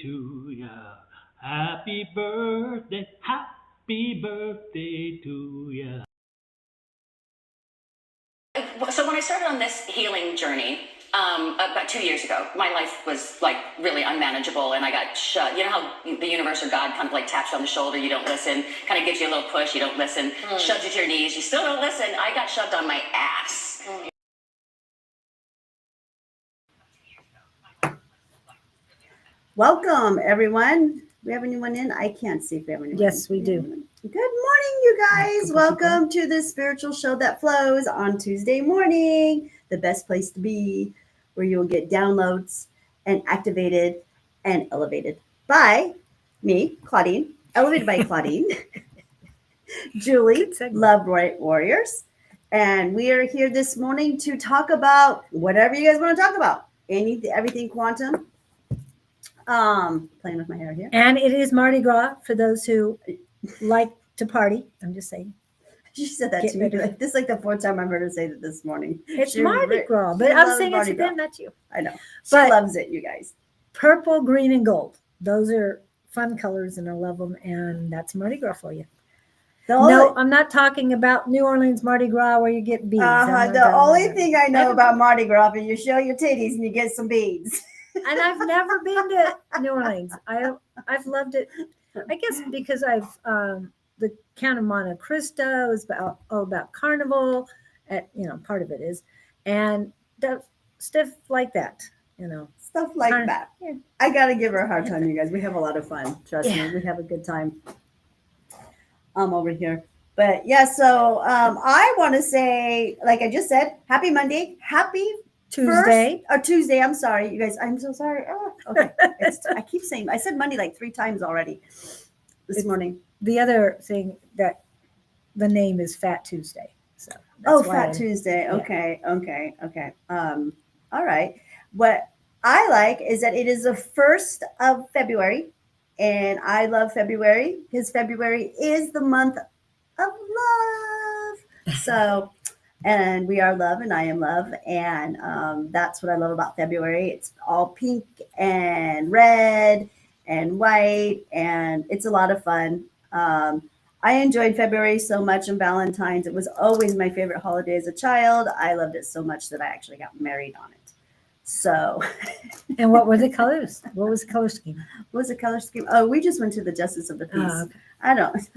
to ya. Happy birthday to ya. So when I started on this healing journey about 2 years ago, my life was like really unmanageable, and I got shut. You know how the universe or God kind of like taps you on the shoulder, you don't listen, kind of gives you a little push, you don't listen, shoves you to your knees, you still don't listen. I got shoved on my ass. Welcome, everyone. We have anyone in? I can't see if we have anyone. Yes, we do. Good morning, you guys. Welcome to the spiritual show that flows on Tuesday morning, the best place to be, where you'll get downloads and activated and elevated by me, Claudine, elevated by Claudine, Julie, Love Warriors. And we are here this morning to talk about whatever you guys want to talk about. Everything quantum. Playing with my hair here. And it is Mardi Gras for those who like to party. I'm just saying. She said that to me. This is like the fourth time I've heard her say that this morning. It's Mardi Gras, but I'm saying it to them, not you. I know. She loves it, you guys. Purple, green, and gold. Those are fun colors, and I love them. And that's Mardi Gras for you. No, I'm not talking about New Orleans Mardi Gras where you get beads. The only thing I know about Mardi Gras is you show your titties and you get some beads. And I've never been to New Orleans. I've loved it. I guess because I've the Count of Monte Cristo is about carnival, part of it is, and stuff like that. Stuff like that. Yeah. I gotta give her a hard time, you guys. We have a lot of fun. Trust me, we have a good time. Over here. But yeah, so I want to say, like I just said, happy Monday, happy Tuesday. I'm sorry, you guys. I'm so sorry. Oh, okay. I keep saying, I said Monday like 3 times already this morning. The other thing that the name is Fat Tuesday. So Fat Tuesday. Okay. All right. What I like is that it is the 1st of February, and I love February because February is the month of love. So. And we are love, and I am love, and that's what I love about February. It's all pink and red and white, and it's a lot of fun. I enjoyed February so much, and Valentine's. It was always my favorite holiday as a child. I loved it so much that I actually got married on it. So. And what were the colors? What was the color scheme? What was the color scheme? Oh, we just went to the Justice of the Peace. Oh, okay. I don't.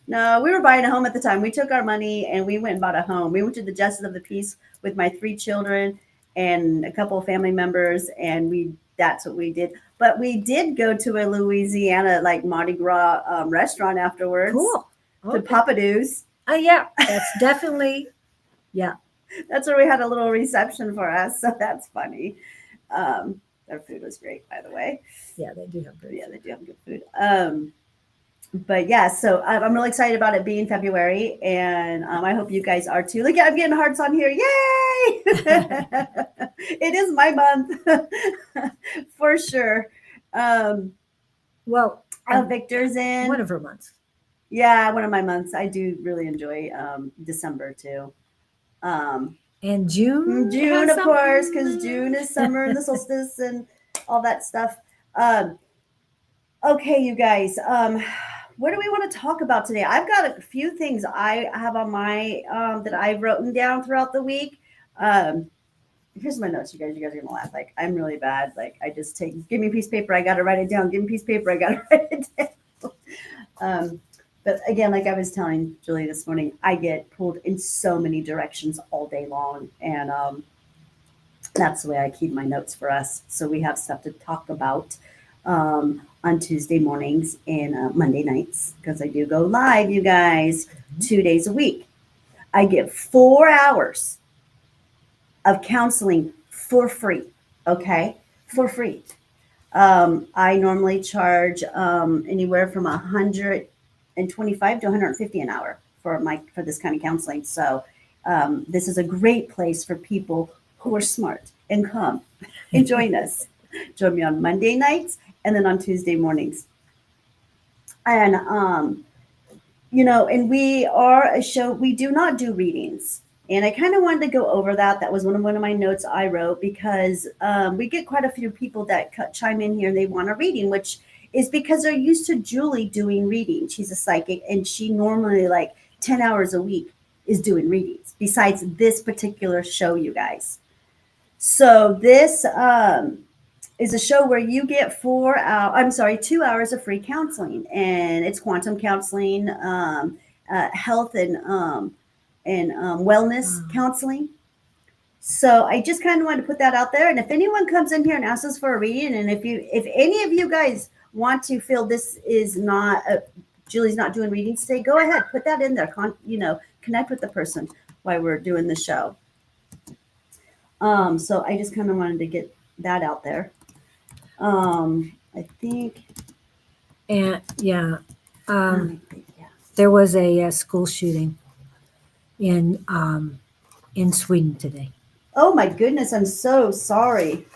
No, we were buying a home at the time. We took our money and we went and bought a home. We went to the Justice of the Peace with my 3 children and a couple of family members, and that's what we did. But we did go to a Louisiana like Mardi Gras restaurant afterwards. Cool. Okay. The Papadoos. Oh yeah, that's definitely That's where we had a little reception for us. So that's funny. Their food was great, by the way. Yeah, they do have good. Yeah, they do have good food. But yeah, so I'm really excited about it being February, and I hope you guys are too. Look, I'm getting hearts on here. Yay! It is my month for sure. Victor's in one of her months. Yeah, one of my months. I do really enjoy December too. And June. June, of course, because June is summer and the solstice and all that stuff. Okay, you guys. What do we want to talk about today? I've got a few things I have on my that I've written down throughout the week. Here's my notes, you guys. You guys are gonna laugh. Like, I'm really bad. Like, I just give me a piece of paper, I gotta write it down. Give me a piece of paper, I gotta write it down. But again, like I was telling Julie this morning, I get pulled in so many directions all day long, and that's the way I keep my notes for us. So we have stuff to talk about on Tuesday mornings and Monday nights, because I do go live, you guys, 2 days a week. I get 4 hours of counseling for free. Okay, for free. I normally charge anywhere from $125 to $150 an hour for this kind of counseling. So this is a great place for people who are smart and come and join us. Join me on Monday nights and then on Tuesday mornings. And and we are a show. We do not do readings. And I kind of wanted to go over that. That was one of my notes I wrote because we get quite a few people that chime in here and they want a reading, which is because they're used to Julie doing readings. She's a psychic and she normally like 10 hours a week is doing readings besides this particular show, you guys. So this is a show where you get 2 hours of free counseling, and it's quantum counseling, health and wellness counseling. So I just kind of wanted to put that out there. And if anyone comes in here and asks us for a reading, and if any of you guys want to feel this is not Julie's not doing readings today, go ahead, put that in there. Connect with the person while we're doing the show. So I just kind of wanted to get that out there. I think, And yeah, there was a school shooting in Sweden today. oh my goodness, I'm so sorry.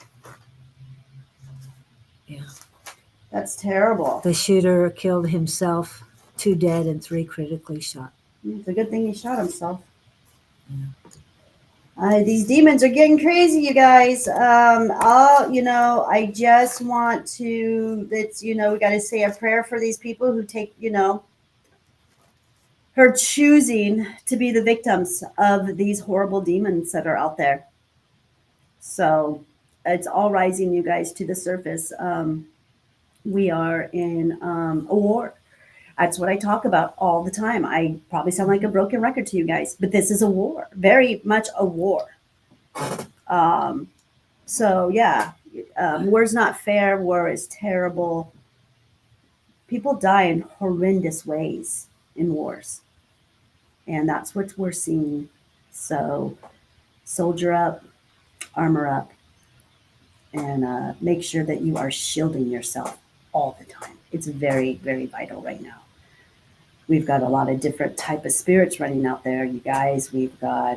Yeah. That's terrible. The shooter killed himself, 2 dead and 3 critically shot. It's a good thing he shot himself. These demons are getting crazy, you guys. I just want to, we got to say a prayer for these people who take, her choosing to be the victims of these horrible demons that are out there. So it's all rising, you guys, to the surface. We are in a war. That's what I talk about all the time. I probably sound like a broken record to you guys, but this is a war, very much a war. War's not fair. War is terrible. People die in horrendous ways in wars. And that's what we're seeing. So soldier up, armor up, and make sure that you are shielding yourself all the time. It's very, very vital right now. We've got a lot of different type of spirits running out there, you guys. We've got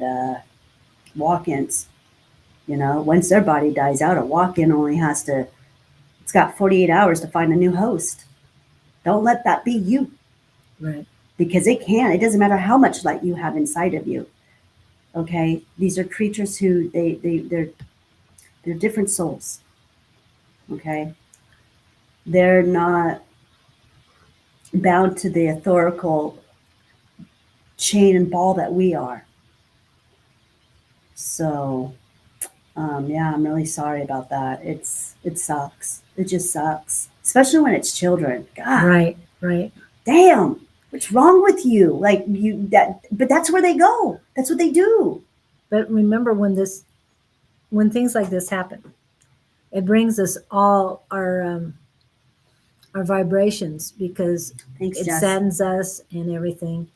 walk-ins. Once their body dies out, a walk-in only it's got 48 hours to find a new host. Don't let that be you. Right. Because it can. It doesn't matter how much light you have inside of you. Okay? These are creatures who, they're different souls. Okay? They're not bound to the authorical chain and ball that we are. So, I'm really sorry about that. It sucks. It just sucks, especially when it's children. God, Right. Damn, what's wrong with you? But that's where they go. That's what they do. But remember, when things like this happen, it brings us all our vibrations, because Thanks, it Jess. saddens us and everything.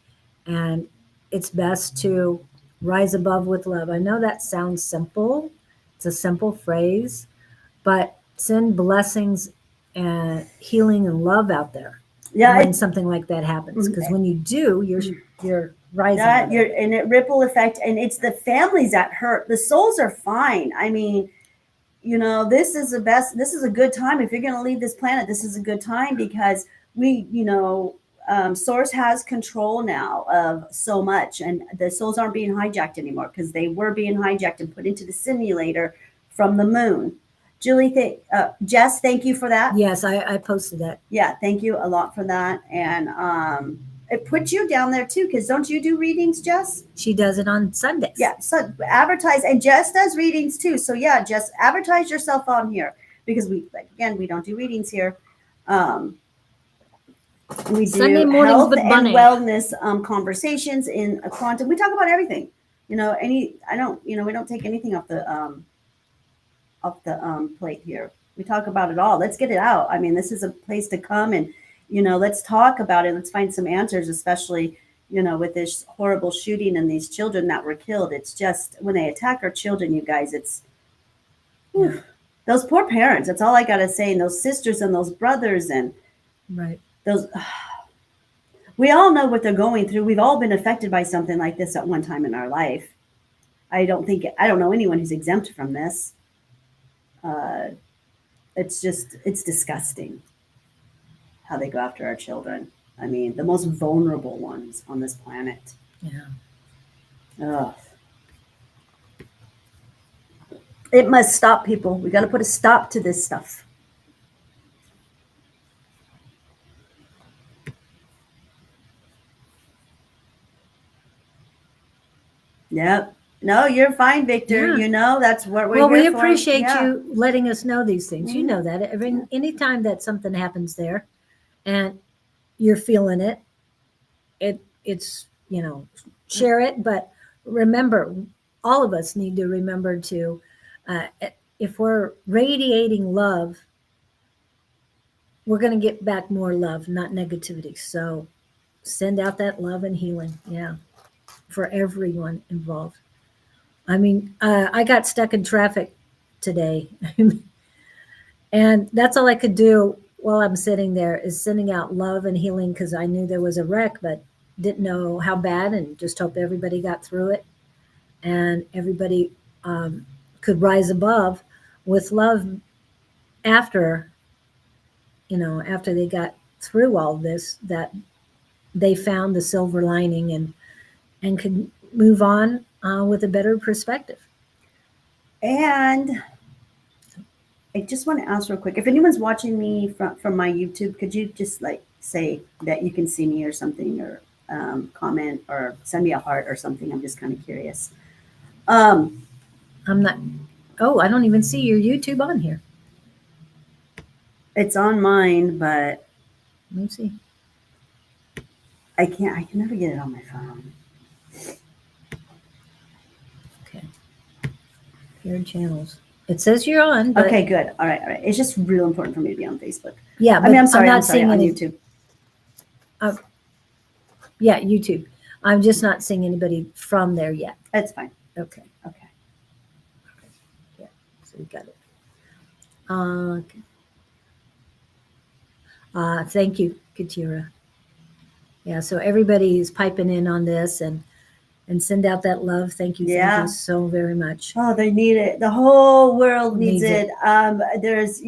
And it's best to rise above with love. I know that sounds simple. It's a simple phrase, but send blessings and healing and love out there. Yeah, when something like that happens, because when you do, you're rising. And it ripple effect, and it's the families that hurt. The souls are fine. I mean, this is this is a good time. If you're going to leave this planet, this is a good time, because Source has control now of so much, and the souls aren't being hijacked anymore, because they were being hijacked and put into the simulator from the moon. Julie, Jess, thank you for that. Yes, I posted that. Yeah, thank you a lot for that. And it put you down there too, because don't you do readings, Jess? She does it on Sundays. Yeah, so advertise, and Jess does readings too. So yeah, Jess, advertise yourself on here, because we don't do readings here. We do Sunday mornings health with and Bunny. wellness quantifications in a quantum. We talk about everything. We don't take anything off the plate here. We talk about it all. Let's get it out. I mean, this is a place to come and, let's talk about it. Let's find some answers, especially, with this horrible shooting and these children that were killed. It's just, when they attack our children, you guys, those poor parents. That's all I got to say. And those sisters and those brothers and we all know what they're going through. We've all been affected by something like this at one time in our life. I don't know anyone who's exempt from this. It's disgusting how they go after our children. I mean, the most vulnerable ones on this planet. Yeah. Ugh. It must stop, people. We got to put a stop to this stuff. Yep. No, you're fine, Victor. Yeah. You know, that's what we're Well, we here for. appreciate Yeah. you letting us know these things. You Mhm. know that Yeah. anytime that something happens there and you're feeling it, it's, share it. But remember, all of us need to remember to, if we're radiating love, we're going to get back more love, not negativity. So send out that love and healing. Yeah. For everyone involved. I mean, I got stuck in traffic today. And that's all I could do while I'm sitting there is sending out love and healing because I knew there was a wreck, but didn't know how bad and just hope everybody got through it and everybody could rise above with love after, after they got through all this, that they found the silver lining and could move on with a better perspective. And I just want to ask real quick, if anyone's watching me from my YouTube, could you just like say that you can see me or something, or comment or send me a heart or something? I'm just kind of curious. I'm not. Oh, I don't even see your YouTube on here. It's on mine, but Let me see. I can never get it on my phone. Okay. Paired channels. It says you're on. But Okay, good. All right. It's just real important for me to be on Facebook. Yeah, but I mean, I'm sorry, not seeing on any. YouTube. Yeah, YouTube. I'm just not seeing anybody from there yet. That's fine. Okay. Okay. Yeah. So we got it. Okay. Thank you, Katira. Yeah. So everybody is piping in on this and send out that love. Thank you. Yeah. Thank you so very much. Oh, they need it. The whole world needs Needs it. There's,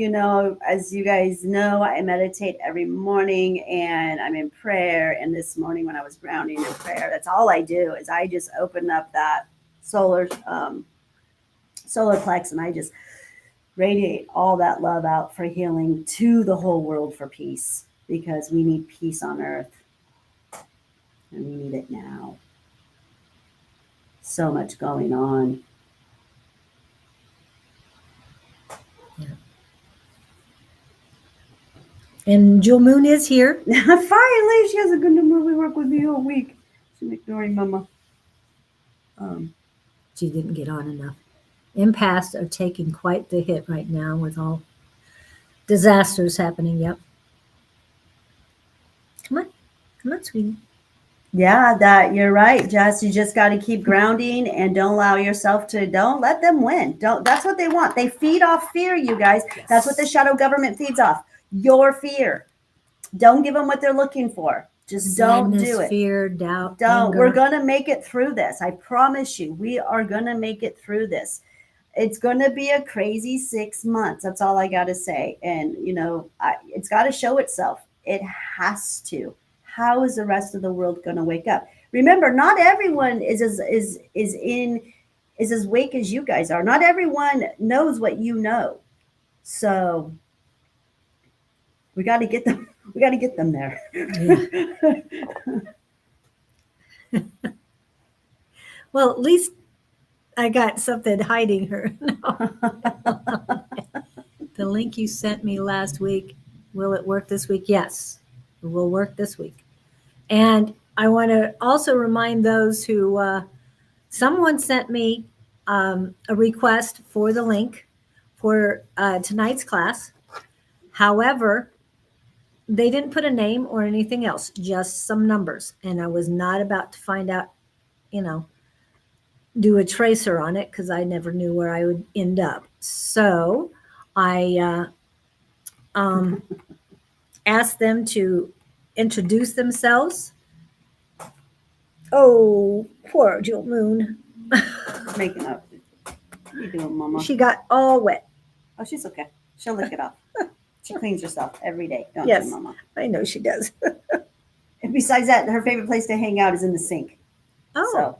as you guys know, I meditate every morning and I'm in prayer. And this morning when I was grounding in prayer, that's all I do is I just open up that solar plex and I just radiate all that love out for healing to the whole world for peace, because we need peace on earth and we need it now. So much going on. And Jewel Moon is here. Finally, she has a good number. We work with me all week. She's ignoring Mama. She didn't get on enough. Empaths are taking quite the hit right now with all disasters happening. Yep. Come on, sweetie. Yeah, that you're right, Jess. You just got to keep grounding and don't allow yourself to. Don't let them win. Don't. That's what they want. They feed off fear, you guys. Yes. That's what the shadow government feeds off. Your fear. Don't give them what they're looking for. Just Sadness, don't do it. Fear, doubt, Don't. anger. We're gonna make it through this. I promise you. We are gonna make it through this. It's gonna be a crazy 6 months. That's all I gotta say. And it's got to show itself. It has to. How is the rest of the world going to wake up? Remember, not everyone is as wake as you guys are. Not everyone knows what you know. So we got to get them. We got to get them there. Yeah. Well, at least I got something hiding her. The link you sent me last week, will it work this week? Yes, it will work this week. And I want to also remind those who, someone sent me a request for the link for tonight's class. However, they didn't put a name or anything else, just some numbers. And I was not about to find out, do a tracer on it because I never knew where I would end up. So I asked them to introduce themselves. Oh, poor Jewel Moon. Making up. What are you doing, Mama? She got all wet. Oh, she's okay. She'll lick it off. She cleans herself every day, don't Yes. you, Mama? I know she does. And besides that, her favorite place to hang out is in the sink. Oh, So,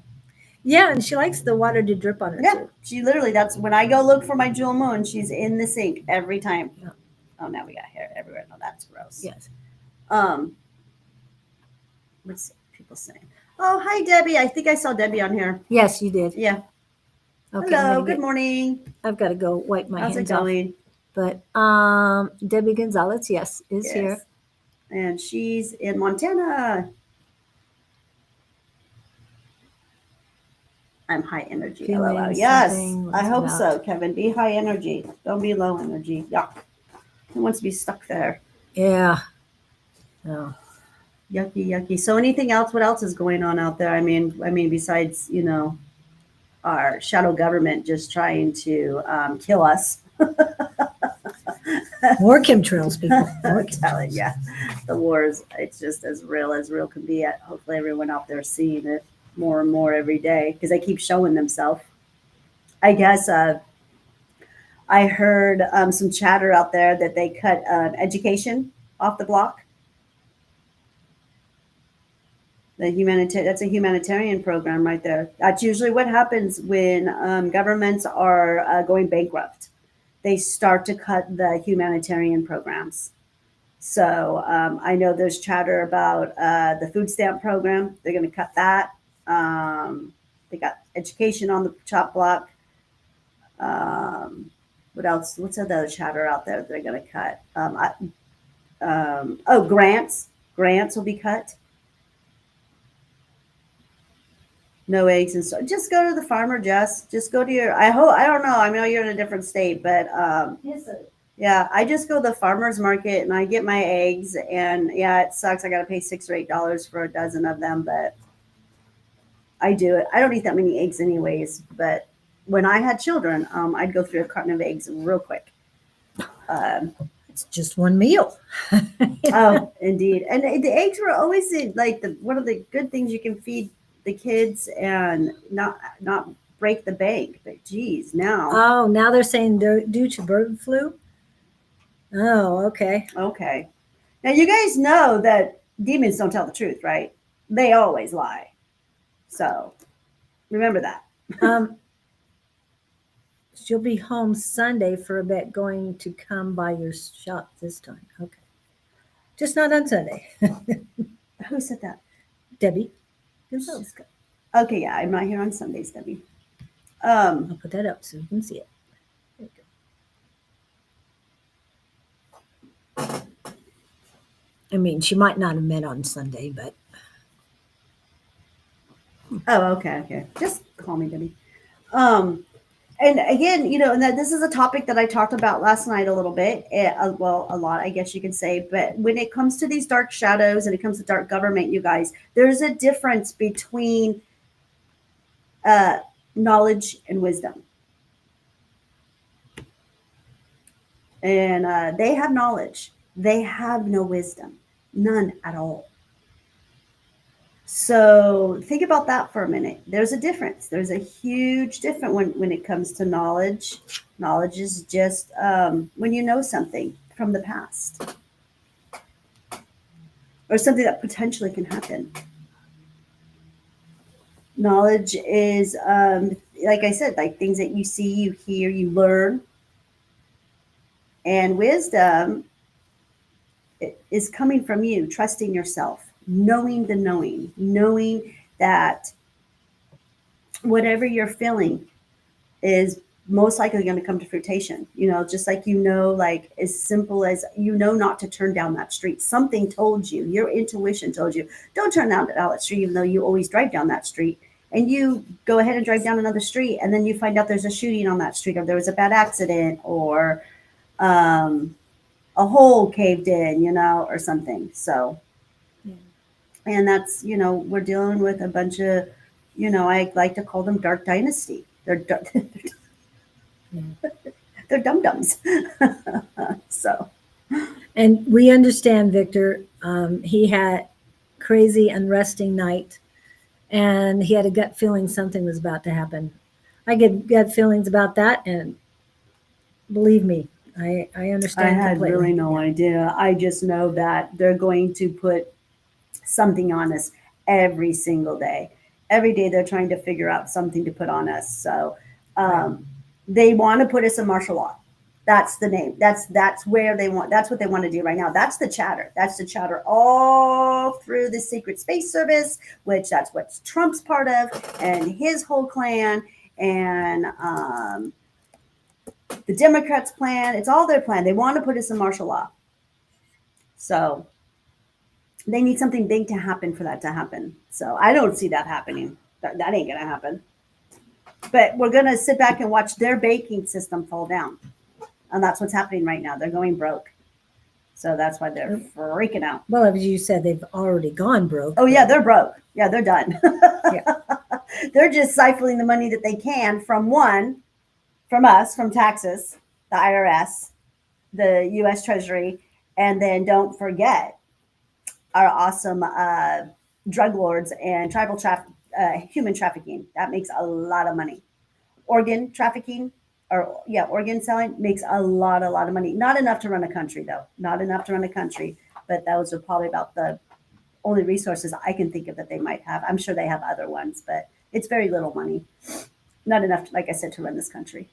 Yeah, and she likes the water to drip on her Yeah, too. she literally, that's when I go look for my jewel moon, she's in the sink every time. Yeah. Oh, now we got hair everywhere. No, that's gross. Yes. Um, what's people saying? Oh, hi, Debbie. I think I saw Debbie on here. Yes, you did. Yeah. Okay. Hello. Good morning. I've got to go wipe my How's it hands off. going? But Debbie Gonzalez, yes, is Yes. here. And she's in Montana. I'm high energy. Feeling LOL. Yes, something I hope about- so, Kevin. Be high energy. Don't be low energy. Yuck. Who wants to be stuck there? Yeah. No. Yucky, yucky. So anything else? What else is going on out there? I mean, besides, our shadow government just trying to kill us. More chemtrails, people. More I'm telling chemtrails. you, the wars, it's just as real can be. Hopefully everyone out there seeing it more and more every day because they keep showing themselves. I guess I heard some chatter out there that they cut education off the block. That's a humanitarian program right there. That's usually what happens when governments are going bankrupt. They start to cut the humanitarian programs. So I know there's chatter about the food stamp program. They're going to cut that. They got education on the chop block. What else? What's the other chatter out there that they're going to cut? Grants. Grants will be cut. No eggs and stuff. Just go to the farmer, Jess. Just go to your. I don't know. I know you're in a different state, but Yes, sir. yeah, I just go to the farmer's market and I get my eggs. And yeah, it sucks. I got to pay $6 or $8 for a dozen of them, but I do it. I don't eat that many eggs anyways. But when I had children, I'd go through a carton of eggs real quick. It's just one meal. Oh, indeed. And the eggs were always one of the good things you can feed the kids and not break the bank. But geez, now. Oh, now they're saying they're due to bird flu. Oh, okay. Okay. Now you guys know that demons don't tell the truth, right? They always lie. So remember that. She'll be home Sunday for a bit, going to come by your shop this time. Okay. Just not on Sunday. Who said that? Debbie. Okay, yeah, I'm not here on Sundays, Debbie. I'll put that up so you can see it. There you go. I mean, she might not have met on Sunday, but Okay. Just call me Debbie. And again, and that this is a topic that I talked about last night a little bit. A lot, I guess you can say. But when it comes to these dark shadows and it comes to dark government, you guys, there's a difference between knowledge and wisdom. And they have knowledge. They have no wisdom. None at all. So think about that for a minute. There's a difference. There's a huge difference when it comes to knowledge. Knowledge is just when you know something from the past or something that potentially can happen. Knowledge is, like I said, like things that you see, you hear, you learn. And wisdom is coming from you, trusting yourself, knowing the knowing that whatever you're feeling is most likely going to come to fruition. Just like, like as simple as, not to turn down that street. Something told you, your intuition told you, don't turn down that street, even though you always drive down that street. And you go ahead and drive down another street, and then you find out there's a shooting on that street, or there was a bad accident, or a hole caved in, or something. So, and that's, we're dealing with a bunch of, I like to call them dark dynasty. They're they're dum-dums. So, and we understand Victor. He had crazy unresting night, and he had a gut feeling something was about to happen. I get gut feelings about that, and believe me, I understand. I had completely. really no idea. I just know that they're going to put something on us every single day. Every day they're trying to figure out something to put on us. So they want to put us in martial law. That's the name. That's where they want. That's what they want to do right now. That's the chatter. That's the chatter all through the Secret Space Service, which that's what Trump's part of, and his whole clan, and the Democrats' plan. It's all their plan. They want to put us in martial law. So they need something big to happen for that to happen. So I don't see that happening. That ain't gonna happen. But we're gonna sit back and watch their banking system fall down. And that's what's happening right now. They're going broke. So that's why they're freaking out. Well, as you said, they've already gone broke. Oh, yeah, they're broke. Yeah, they're done. They're just siphoning the money that they can from us, from taxes, the IRS, the U.S. Treasury, and then don't forget our awesome drug lords and tribal human trafficking. That makes a lot of money. Organ trafficking. Organ selling makes a lot of money. Not enough to run a country, though. Not enough to run a country. But those are probably about the only resources I can think of that they might have. I'm sure they have other ones, but it's very little money. Not enough, like I said, to run this country.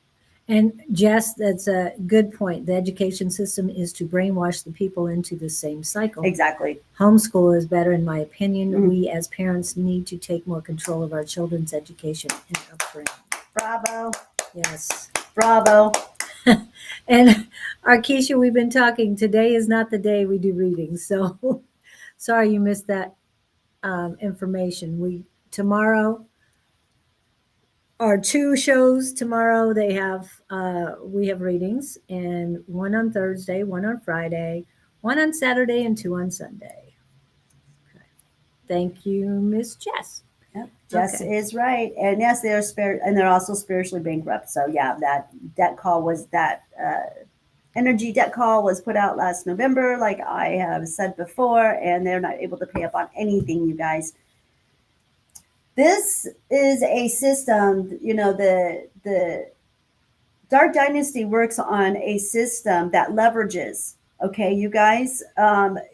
And Jess, that's a good point. The education system is to brainwash the people into the same cycle. Exactly. Homeschool is better, in my opinion. We as parents need to take more control of our children's education and upbringing. Bravo. Yes. Bravo. And Arkeisha, we've been talking. Today is not the day we do readings, so sorry you missed that information. Tomorrow are 2 shows. Tomorrow we have readings, and one on Thursday, one on Friday, one on Saturday, and 2 on Sunday. Okay. Thank you, Miss Jess. Yep. Jess is right, and yes, they're also spiritually bankrupt. So yeah, that call was that energy debt call was put out last November, like I have said before, and they're not able to pay up on anything, you guys. This is a system, the Dark Dynasty works on a system that leverages. Okay, you guys,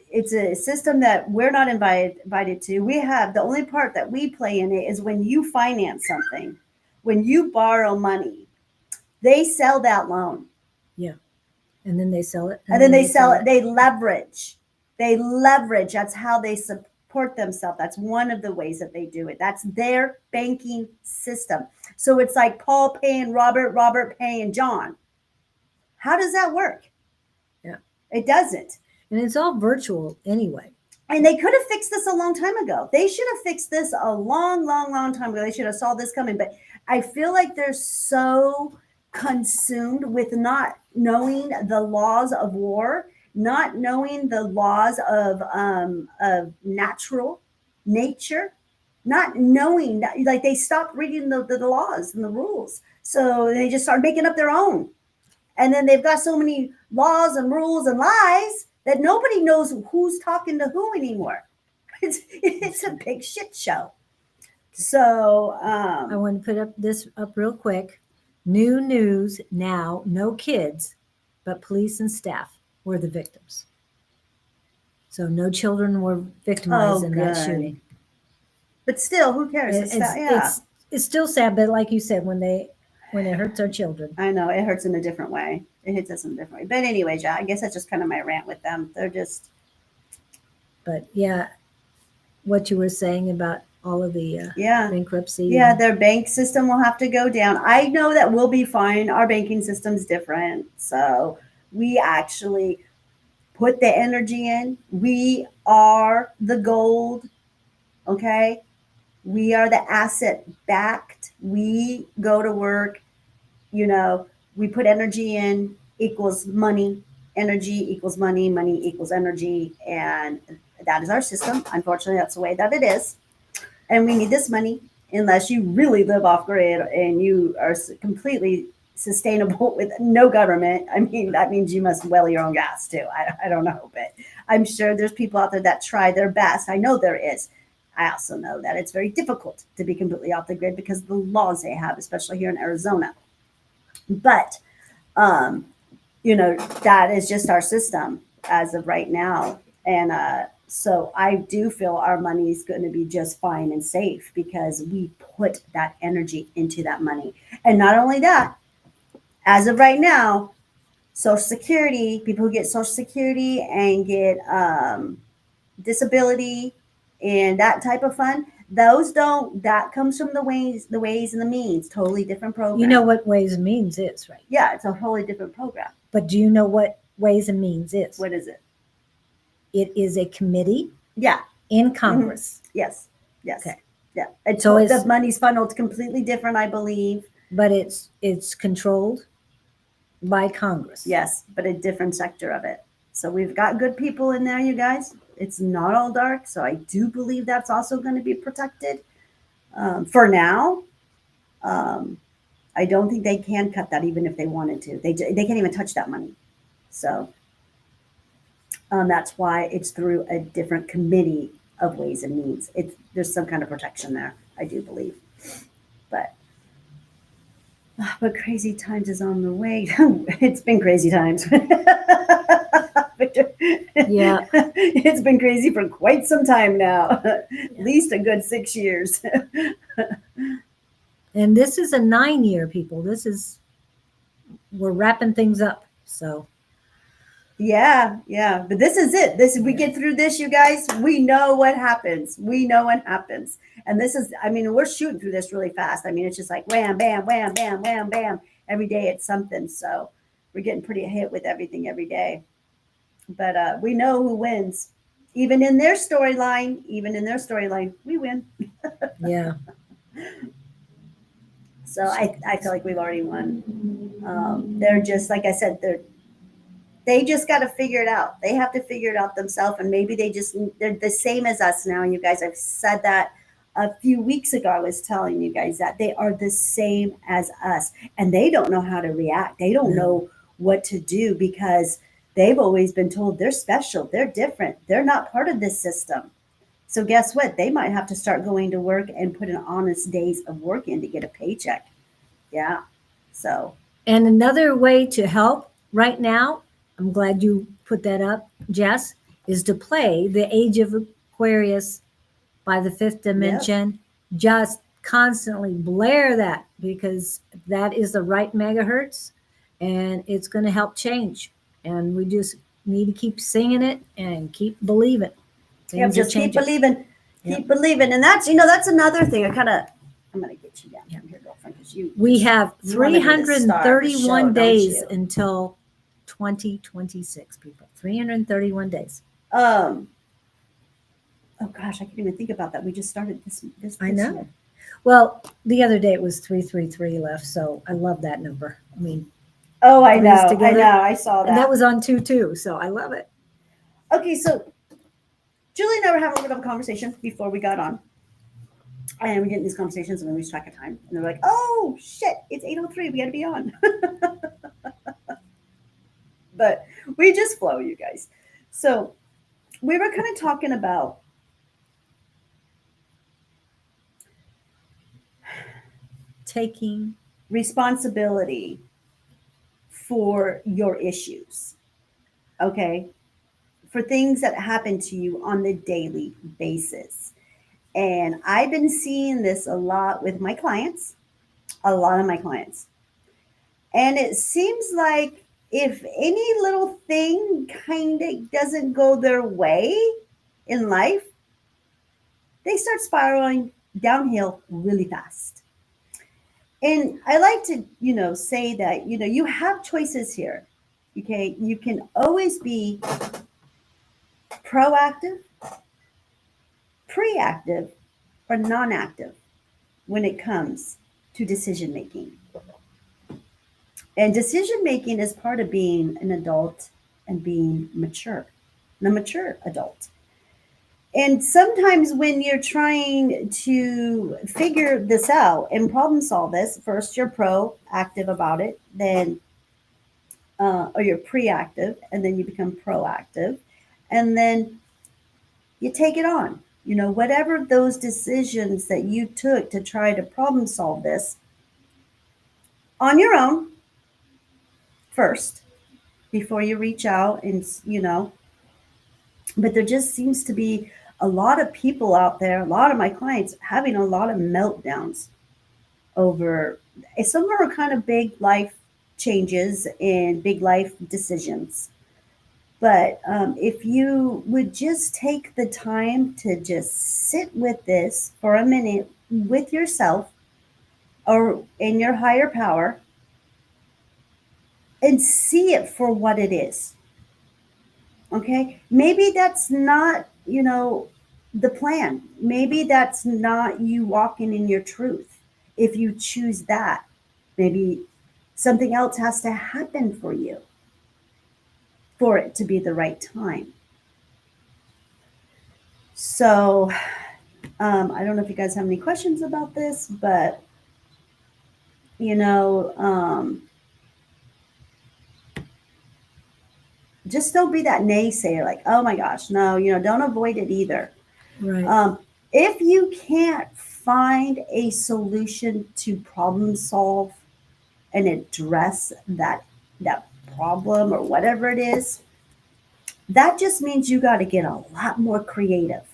it's a system that we're not invited to. We have the only part that we play in it is when you finance something, when you borrow money, they sell that loan. Yeah, and then they sell it, and then they sell it. They leverage. That's how they support themselves. That's one of the ways that they do it. That's their banking system. So it's like Paul paying Robert, Robert paying John. How does that work? Yeah, it doesn't. And it's all virtual anyway. And they could have fixed this a long time ago. They should have fixed this a long time ago. They should have saw this coming. But I feel like they're so consumed with not knowing the laws of war, not knowing the laws of nature, not knowing that, like, they stopped reading the laws and the rules. So they just started making up their own. And then they've got so many laws and rules and lies that nobody knows who's talking to who anymore. It's a big shit show. So I want to put this up real quick. New news now, no kids, but police and staff were the victims. So no children were victimized in that shooting. But still, who cares? It's still sad, but like you said, when it hurts our children. I know, it hurts in a different way. It hits us in a different way. But anyway, I guess that's just kind of my rant with them. They're just. But yeah, what you were saying about all of the bankruptcy. Yeah, their bank system will have to go down. I know that we'll be fine. Our banking system's different. So we actually put the energy in. We are the gold. Okay. We are the asset backed. We go to work, we put energy in, equals money, energy equals money, money equals energy. And that is our system. Unfortunately, that's the way that it is. And we need this money unless you really live off grid and you are completely sustainable with no government. I mean, that means you must well your own gas too. I don't know, but I'm sure there's people out there that try their best. I know there is. I also know that it's very difficult to be completely off the grid because of the laws they have, especially here in Arizona. But, that is just our system as of right now. And So I do feel our money is going to be just fine and safe because we put that energy into that money. And not only that, as of right now, Social Security, people who get Social Security and get disability and that type of fund, those don't, that comes from the ways and the means, totally different program. You know what Ways and Means is, right? Yeah, it's a totally different program. But do you know what Ways and Means is? What is it? It is a committee Yeah. in Congress. Yes. Yes. Okay. Yeah. And So so it's- the money's funneled completely different, I believe. But it's controlled by Congress. Yes, but a different sector of it. So we've got good people in there, you guys. It's not all dark. So I do believe that's also going to be protected for now. I don't think they can cut that even if they wanted to. They can't even touch that money. So that's why it's through a different committee of Ways and Means. There's some kind of protection there, I do believe. But crazy times is on the way. It's been crazy times. Yeah. It's been crazy for quite some time now. At least a good 6 years. And this is a 9-year, people. We're wrapping things up. So Yeah. But this is it. We get through this, you guys. We know what happens. And this is, I mean, we're shooting through this really fast. I mean, it's just like wham, bam, wham, bam, wham, bam. Every day it's something. So we're getting pretty hit with everything every day. But we know who wins. Even in their storyline, we win. yeah. So I feel like we've already won. They're just, like I said, they just got to figure it out. They have to figure it out themselves. And maybe they're the same as us now. You guys, I've said that a few weeks ago. I was telling you guys that they are the same as us and they don't know how to react. They don't know what to do because they've always been told they're special. They're different. They're not part of this system. So guess what? They might have to start going to work and put an honest days of work in to get a paycheck. Yeah. So. And another way to help right now, I'm glad you put that up, Jess, is to play The Age of Aquarius by the Fifth Dimension. Yep. Just constantly blare that because that is the right megahertz and it's going to help change. And we just need to keep singing it and keep believing. Just keep believing. Keep believing. And that's another thing. I'm going to get you down here, girlfriend, because we have 331 days until 2026, people. 331 days. Oh gosh, I can't even think about that. We just started this I know. Year. Well, the other day it was 333 left, so I love that number. I mean, I know. I saw that. And that was on 2-2, so I love it. Okay, so Julie and I were having a little bit of a conversation before we got on. And we get in these conversations and we lose track of time. And they're like, oh shit, it's 8:03. We got to be on. But we just flow, you guys. So we were kind of talking about taking responsibility for your issues. Okay. For things that happen to you on the daily basis. And I've been seeing this a lot with my clients, a lot of my clients. And it seems like if any little thing kind of doesn't go their way in life, they start spiraling downhill really fast. And I like to, say that, you have choices here. Okay. You can always be proactive, preactive, or non-active when it comes to decision making. And decision making is part of being an adult and being mature, a mature adult. And sometimes when you're trying to figure this out and problem solve this, first you're proactive about it, then or you're preactive, and then you become proactive, and then you take it on. Whatever those decisions that you took to try to problem solve this on your own first, before you reach out and, But there just seems to be a lot of people out there, a lot of my clients having a lot of meltdowns over, some of them are kind of big life changes and big life decisions. But if you would just take the time to just sit with this for a minute with yourself or in your higher power and see it for what it is. Okay. Maybe that's not, the plan. Maybe that's not you walking in your truth. If you choose that, maybe something else has to happen for you for it to be the right time. So, I don't know if you guys have any questions about this, but you know, um, just don't be that naysayer, like, oh my gosh, no, don't avoid it either. Right. If you can't find a solution to problem solve and address that problem or whatever it is, that just means you got to get a lot more creative.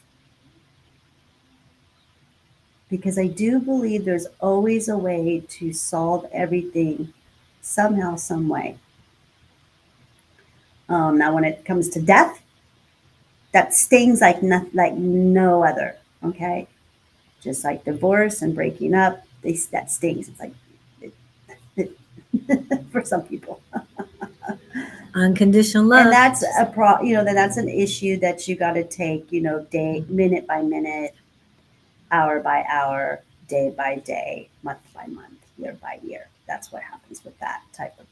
Because I do believe there's always a way to solve everything somehow, some way. Now, when it comes to death, that stings like no other. Okay, just like divorce and breaking up, that stings. It's like for some people, Unconditional love. and that's then that's an issue that you got to take, day, minute by minute, hour by hour, day by day, month by month, year by year. That's what happens with that type of,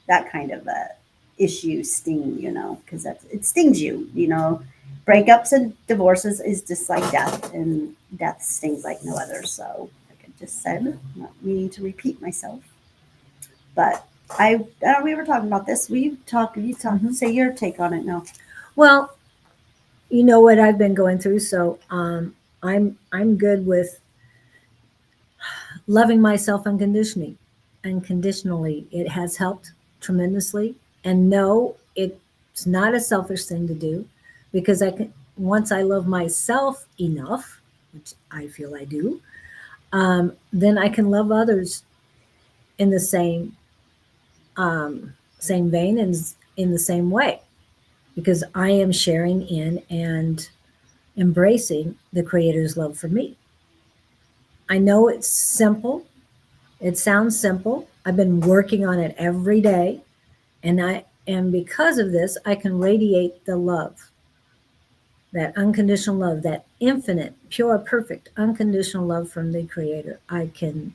that kind of a issue sting, because it stings you, Breakups and divorces is just like death, and death stings like no other. So, like I just said, not meaning to repeat myself, but we were talking about this. You talk, say your take on it now. Well, you know what I've been going through, so I'm good with loving myself unconditionally. Unconditionally, it has helped tremendously. And no, it's not a selfish thing to do, because once I love myself enough, which I feel I do, then I can love others in the same vein and in the same way, because I am sharing in and embracing the Creator's love for me. I know it's simple. It sounds simple. I've been working on it every day, and because of this, I can radiate the love, that unconditional love, that infinite, pure, perfect, unconditional love from the Creator. I can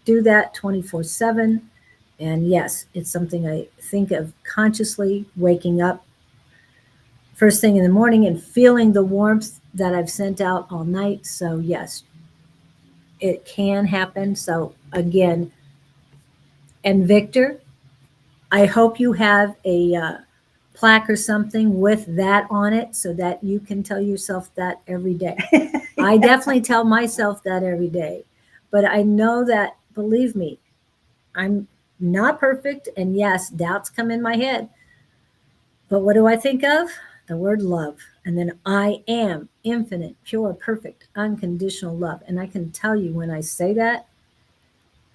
do that 24/7. And yes, it's something I think of consciously, waking up first thing in the morning and feeling the warmth that I've sent out all night. So yes, it can happen. So again, and Victor, I hope you have a plaque or something with that on it so that you can tell yourself that every day. I definitely tell myself that every day. But I know that, believe me, I'm not perfect. And yes, doubts come in my head. But what do I think of? The word love. And then I am infinite, pure, perfect, unconditional love. And I can tell you, when I say that,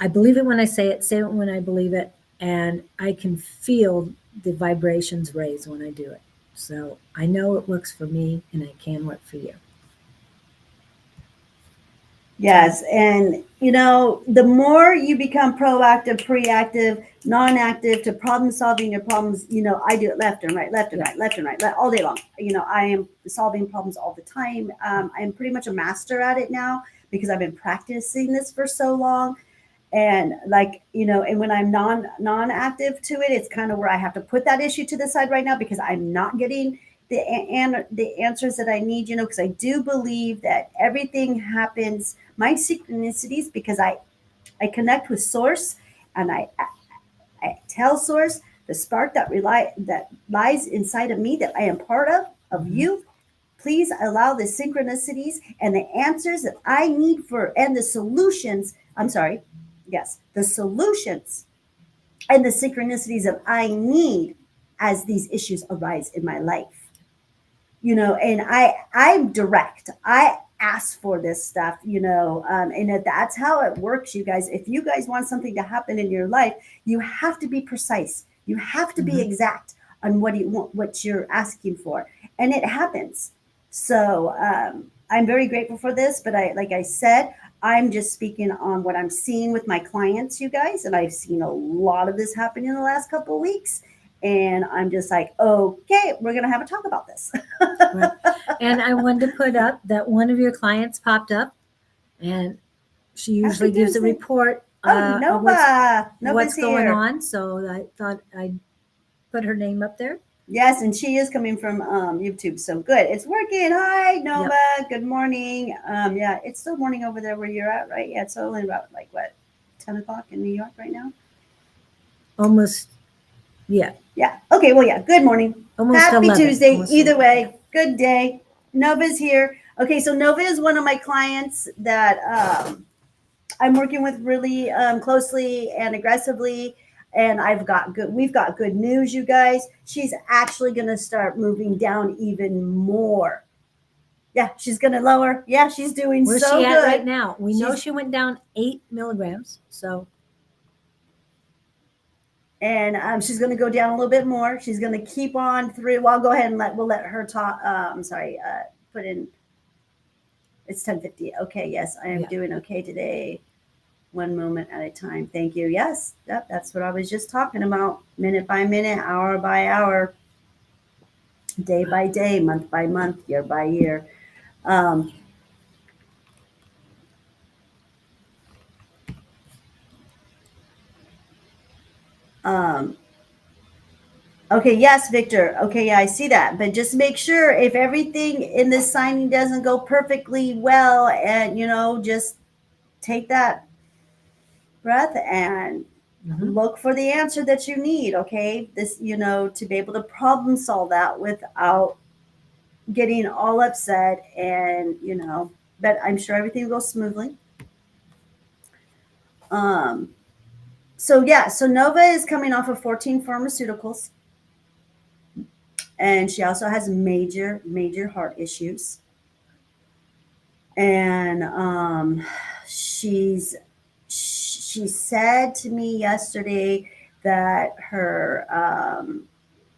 I believe it when I say it when I believe it, and I can feel the vibrations raise when I do it. So I know it works for me, and it can work for you. Yes, and the more you become proactive, preactive, non-active to problem solving your problems, I do it left and right, left and right, left and right, all day long. I am solving problems all the time. I'm pretty much a master at it now because I've been practicing this for so long. And and when I'm non-active to it, it's kind of where I have to put that issue to the side right now because I'm not getting the answers that I need, because I do believe that everything happens, my synchronicities, because I connect with source, and I tell source the spark that lies inside of me, that I am part of you. Please allow the synchronicities and the answers that I need and the solutions. I'm sorry. Yes, the solutions and the synchronicities that I need as these issues arise in my life. And I'm direct. I ask for this stuff, and that's how it works, you guys. If you guys want something to happen in your life, you have to be precise. You have to be exact on what you want, what you're asking for, and it happens. So I'm very grateful for this, but like I said, I'm just speaking on what I'm seeing with my clients, you guys, and I've seen a lot of this happen in the last couple of weeks. And I'm just like, okay, we're gonna have a talk about this. Right. And I wanted to put up that one of your clients popped up, and she usually gives a Tuesday. report Oh, of what's Nova's going here. on. So I thought I'd put her name up there. Yes, and she is coming from YouTube. So good. It's working. Hi, Nova. Good morning. Yeah, it's still morning over there where you're at, right? Yeah, it's only about 10 o'clock in New York right now. Almost, yeah. Yeah. Okay. Well, yeah. Good morning. Almost Happy 11. Tuesday. Almost Either 11. way, good day. Nova's here. Okay, so Nova is one of my clients that I'm working with really closely and aggressively. And we've got good news, you guys. She's actually going to start moving down even more. Yeah, she's going to lower. Yeah, she's doing Where's so she at good right now? We know She's- she went down 8 milligrams. So and she's going to go down a little bit more. She's going to keep on through. Well, I'll go ahead and we'll let her talk. I'm sorry. Put in. It's 10:50. Okay. Yes, I am doing okay today. One moment at a time. Thank you. Yes, that's what I was just talking about. Minute by minute, hour by hour, day by day, month by month, year by year. Okay, yes, Victor. Okay, yeah, I see that. But just make sure if everything in this signing doesn't go perfectly well, and just take that breath and look for the answer that you need. Okay, this, to be able to problem solve that without getting all upset, and but I'm sure everything will go smoothly. So yeah, so Nova is coming off of 14 pharmaceuticals, and she also has major heart issues. And she said to me yesterday that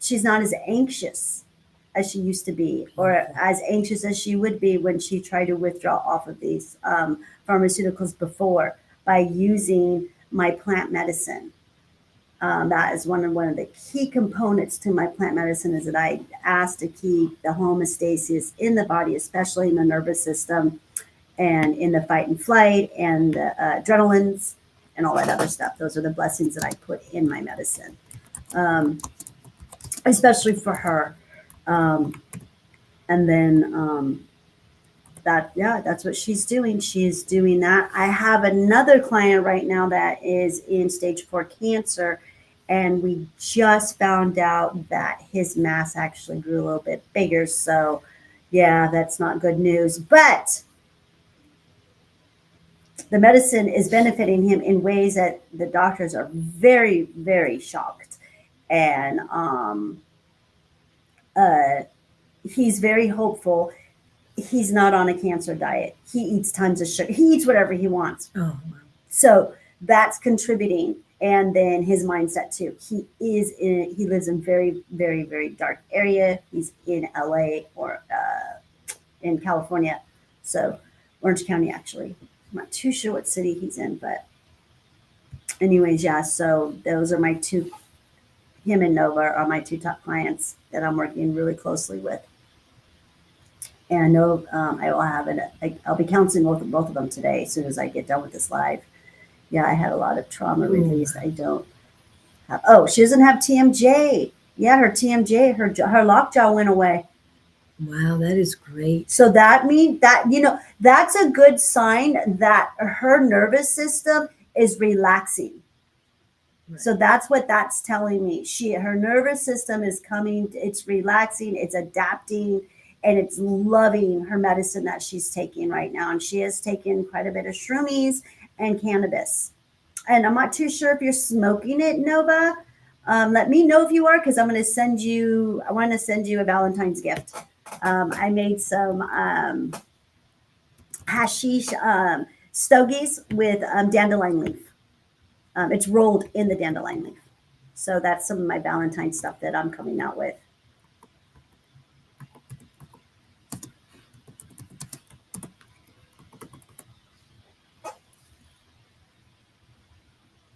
she's not as anxious as she used to be, or as anxious as she would be when she tried to withdraw off of these pharmaceuticals before, by using my plant medicine. That is one of the key components to my plant medicine, is that I ask to keep the homeostasis in the body, especially in the nervous system and in the fight and flight and the adrenalines and all that other stuff. Those are the blessings that I put in my medicine, especially for her. And then that's what she's doing. She's doing that. I have another client right now that is in stage 4 cancer, and we just found out that his mass actually grew a little bit bigger. So yeah, that's not good news, but the medicine is benefiting him in ways that the doctors are very, very shocked. And he's very hopeful. He's not on a cancer diet. He eats tons of sugar. He eats whatever he wants. Oh, wow. So that's contributing. And then his mindset too. He lives in very, very, very dark area. He's in LA or in California. So Orange County, actually. I'm not too sure what city he's in, but anyways, yeah. So those are my two, him and Nova are my two top clients that I'm working really closely with. And I know I will have I'll be counseling both of them today as soon as I get done with this live. Yeah, I had a lot of trauma released. I don't have. Oh, she doesn't have TMJ. Yeah, her TMJ, her lockjaw went away. Wow, that is great. So that means that, that's a good sign that her nervous system is relaxing. Right. So that's what that's telling me. Her nervous system is coming, it's relaxing, it's adapting, and it's loving her medicine that she's taking right now. And she has taken quite a bit of shroomies and cannabis. And I'm not too sure if you're smoking it, Nova. Let me know if you are, because I want to send you a Valentine's gift. I made some hashish stogies with dandelion leaf. It's rolled in the dandelion leaf. So that's some of my Valentine stuff that I'm coming out with.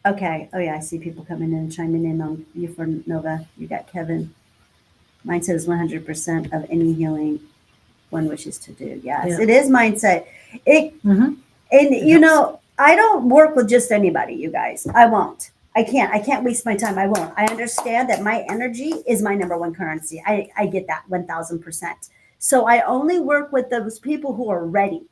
Okay. Oh yeah, I see people coming in and chiming in on you for Nova. You got Kevin. Mindset is 100% of any healing one wishes to do. Yes, Yeah. it is mindset. It Mhm. and It you helps. know, I don't work with just anybody, you guys. I won't. I can't. I can't waste my time. I won't. I understand that my energy is my number one currency. I get that 1000%. So I only work with those people who are ready.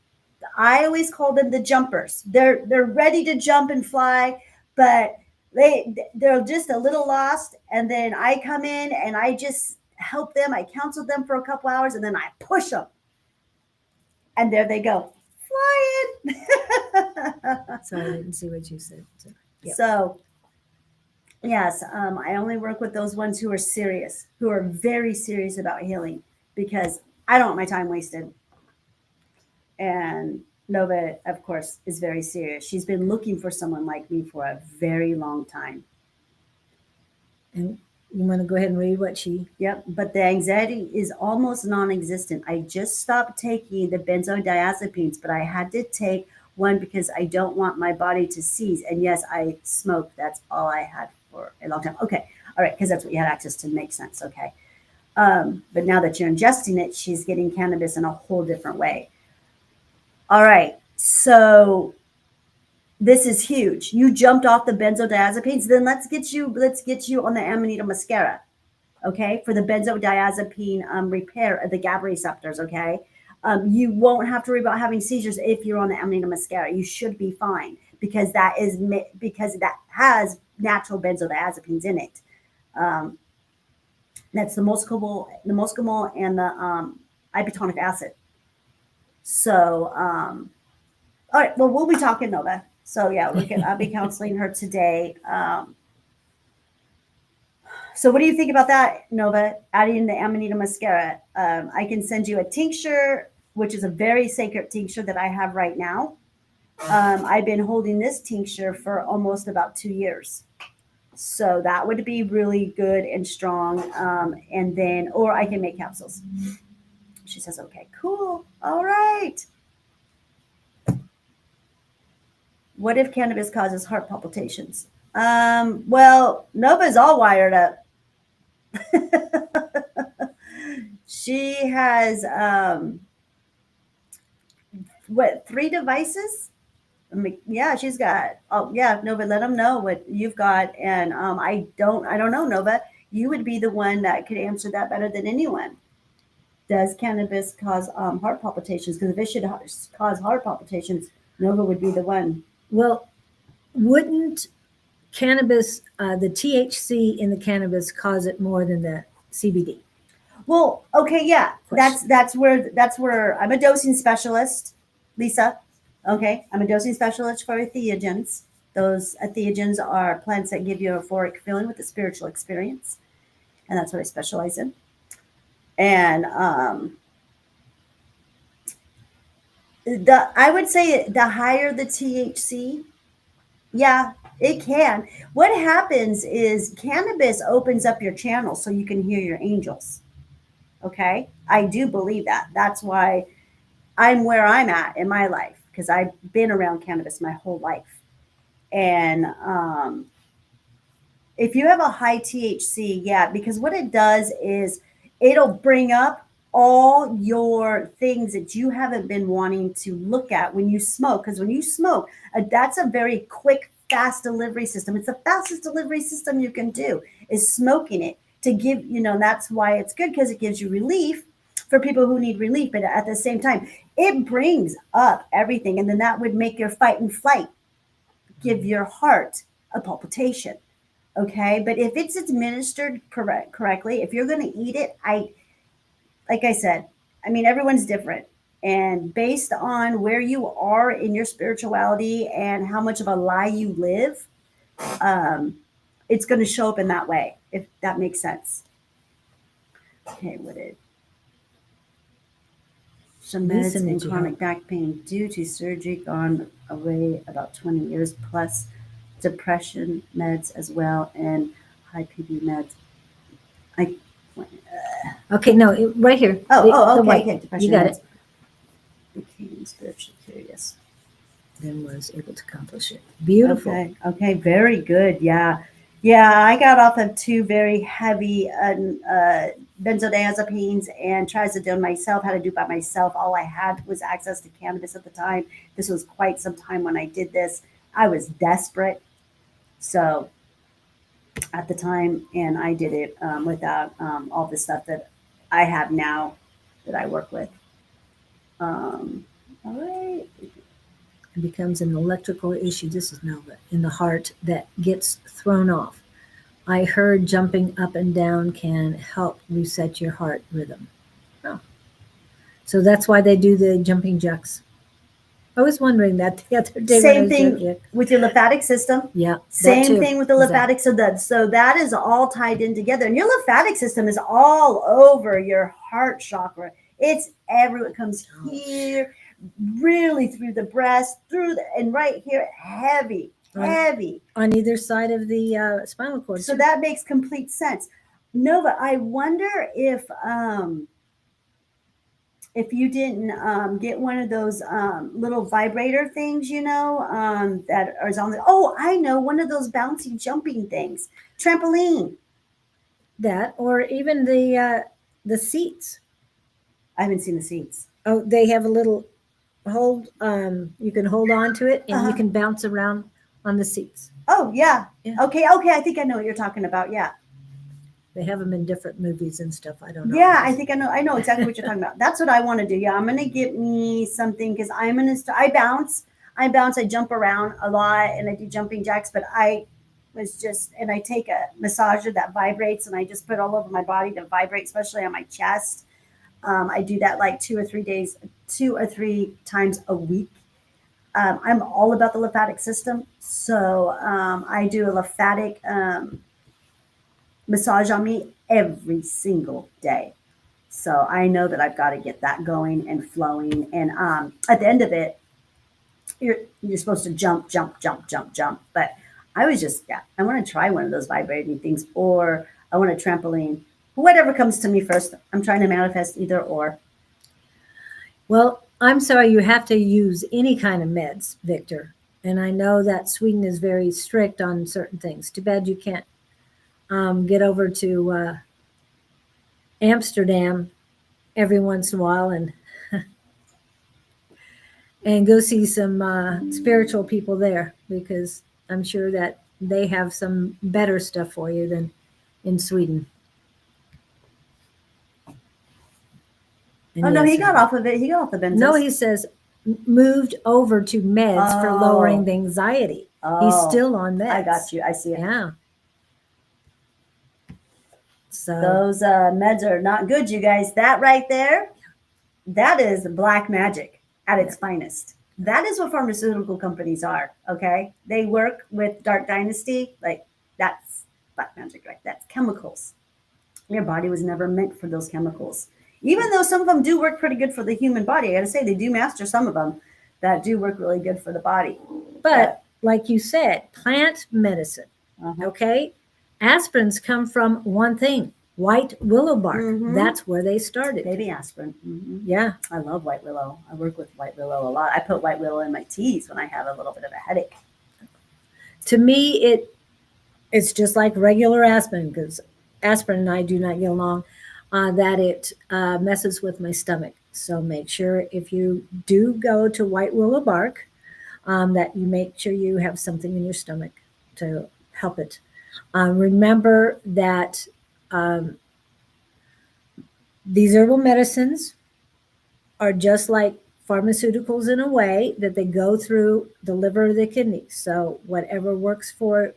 I always call them the jumpers. They're ready to jump and fly, but they're just a little lost. And then I come in and I just help them. I counsel them for a couple hours, and then I push them, and there they go, flying. Sorry, I didn't see what you said. So, yeah. So yes, I only work with those ones who are serious, who are very serious about healing, because I don't want my time wasted. And Nova, of course, is very serious. She's been looking for someone like me for a very long time. And you want to go ahead and read what she? Yep, but the anxiety is almost non-existent. I just stopped taking the benzodiazepines, but I had to take one because I don't want my body to seize. And yes, I smoke. That's all I had for a long time. Okay, all right, because that's what you had access to. Makes sense. Okay, but now that you're ingesting it, she's getting cannabis in a whole different way. All right, so this is huge. You jumped off the benzodiazepines. Then let's get you on the Amanita muscaria, okay, for the benzodiazepine repair of the GABA receptors, okay? You won't have to worry about having seizures if you're on the Amanita muscaria. You should be fine because because that has natural benzodiazepines in it. That's the moscamol and the ibutonic acid. So, all right, well, we'll be talking, Nova. So yeah, I'll be counseling her today. So what do you think about that, Nova? Adding the Amanita muscaria. I can send you a tincture, which is a very sacred tincture that I have right now. I've been holding this tincture for almost about 2 years. So that would be really good and strong. And then, or I can make capsules. She says, okay, cool. All right. What if cannabis causes heart palpitations? Well, Nova's all wired up. She has what, 3 devices? I mean, yeah, she's got. Oh yeah, Nova, let them know what you've got. And I don't know, Nova. You would be the one that could answer that better than anyone. Does cannabis cause heart palpitations? Because if it should cause heart palpitations, Nova would be the one. Well, wouldn't cannabis, the THC in the cannabis, cause it more than the CBD? Well, okay, yeah, Question. that's where I'm a dosing specialist, Lisa. Okay, I'm a dosing specialist for entheogens. Those entheogens are plants that give you a euphoric feeling with a spiritual experience, and that's what I specialize in. And I would say the higher the THC, yeah, it can. What happens is cannabis opens up your channel so you can hear your angels. Okay, I do believe that. That's why I'm where I'm at in my life because I've been around cannabis my whole life. And if you have a high THC, yeah, because what it does is it'll bring up all your things that you haven't been wanting to look at when you smoke. Because when you smoke, that's a very quick, fast delivery system. It's the fastest delivery system you can do is smoking it to give, that's why it's good because it gives you relief for people who need relief. But at the same time, it brings up everything. And then that would make your fight and flight, give your heart a palpitation. Okay, but if it's administered correctly, if you're going to eat it, like I said, I mean everyone's different, and based on where you are in your spirituality and how much of a lie you live, it's going to show up in that way. If that makes sense. Okay, what did some meds Listen and to you, chronic back pain due to surgery gone away about 20 years plus depression meds as well and high PB meds. I Okay, no, right here. okay, white. okay, depression You got meds. it. Became spiritually curious. And was able to accomplish it. Beautiful. Okay, very good. Yeah, I got off of 2 very heavy benzodiazepines and trazodone myself. Had to do it by myself. All I had was access to cannabis at the time. This was quite some time when I did this. I was desperate, so at the time, and I did it without all the stuff that I have now that I work with. All right. It becomes an electrical issue. This is Nova in the heart that gets thrown off. I heard jumping up and down can help reset your heart rhythm. Oh. So that's why they do the jumping jacks. I was wondering that the other day when I Same was thing joking. with your lymphatic system. Yeah. that Same too. thing with the Exactly. lymphatic system. So that is all tied in together. And your lymphatic system is all over your heart chakra. It's everywhere. It comes here, really through the breast, and right here, heavy. On either side of the spinal cord. So too. that makes complete sense. Nova, I wonder if you didn't get one of those little vibrator things, that is on the. Oh, I know, one of those bouncy jumping things, trampoline. That or even the seats. I haven't seen the seats. Oh, they have a little hold. You can hold on to it and you Uh-huh. can bounce around on the seats. Oh yeah. Yeah. Okay. I think I know what you're talking about. Yeah. They have them in different movies and stuff. I don't know. Yeah, I think I know. I know exactly what you're talking about. That's what I want to do. Yeah, I'm gonna get me something because I'm gonna. I bounce. I jump around a lot, and I do jumping jacks. But I was just, and I take a massager that vibrates, and I just put all over my body to vibrate, especially on my chest. I do that like 2 or 3 times a week. I'm all about the lymphatic system, so I do a lymphatic massage on me every single day. So I know that I've got to get that going and flowing. And at the end of it, you're supposed to jump. But I was just, I want to try one of those vibrating things, or I want a trampoline. Whatever comes to me first. I'm trying to manifest either or. Well, I'm sorry you have to use any kind of meds, Victor. And I know that Sweden is very strict on certain things. Too bad you can't get over to Amsterdam every once in a while and go see some spiritual people there, because I'm sure that they have some better stuff for you than in Sweden. And Oh no, he yes, got off of it. He got off the benzos. No, he says moved over to meds for lowering the anxiety. He's still on meds. I got you. I see it. Yeah. So Those meds are not good, you guys. That right there, that is black magic at its finest. That is what pharmaceutical companies are. Okay, they work with Dark Dynasty. Like, that's black magic, right? That's chemicals. Your body was never meant for those chemicals. Even though some of them do work pretty good for the human body, I got to say they do master some of them that do work really good for the body. But like you said, plant medicine. Uh-huh. Okay, aspirins come from one thing: white willow bark. Mhm. That's where they started. Baby aspirin. Yeah. I love white willow. I work with white willow a lot. I put white willow in my teas when I have a little bit of a headache. To me, it's just like regular aspirin, because aspirin and I do not get along. That it messes with my stomach. So make sure if you do go to white willow bark, that you make sure you have something in your stomach to help it. Remember that these herbal medicines are just like pharmaceuticals in a way, that they go through the liver or the kidneys. So whatever works for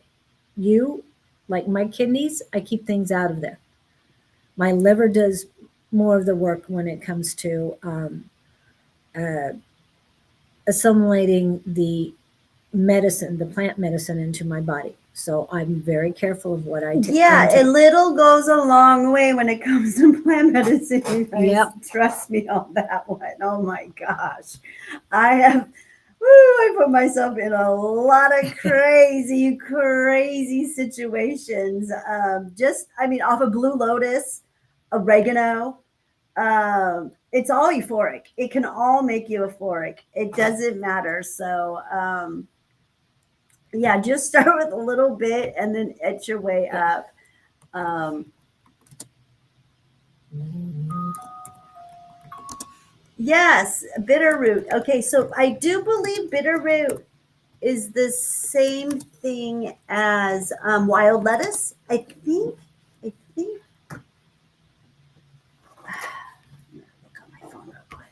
you, like my kidneys, I keep things out of there. My liver does more of the work when it comes to assimilating the medicine, the plant medicine into my body. So I'm very careful of what I take. Yeah, a little goes a long way when it comes to plant medicine. You guys. Yep. Trust me on that one. Oh my gosh. I put myself in a lot of crazy, crazy situations. Off of Blue Lotus, oregano. It's all euphoric. It can all make you euphoric. It doesn't matter. So, yeah, just start with a little bit and then edge your way up. Yes, bitter root. Okay, so I do believe bitter root is the same thing as wild lettuce. I think. Look on my phone real quick.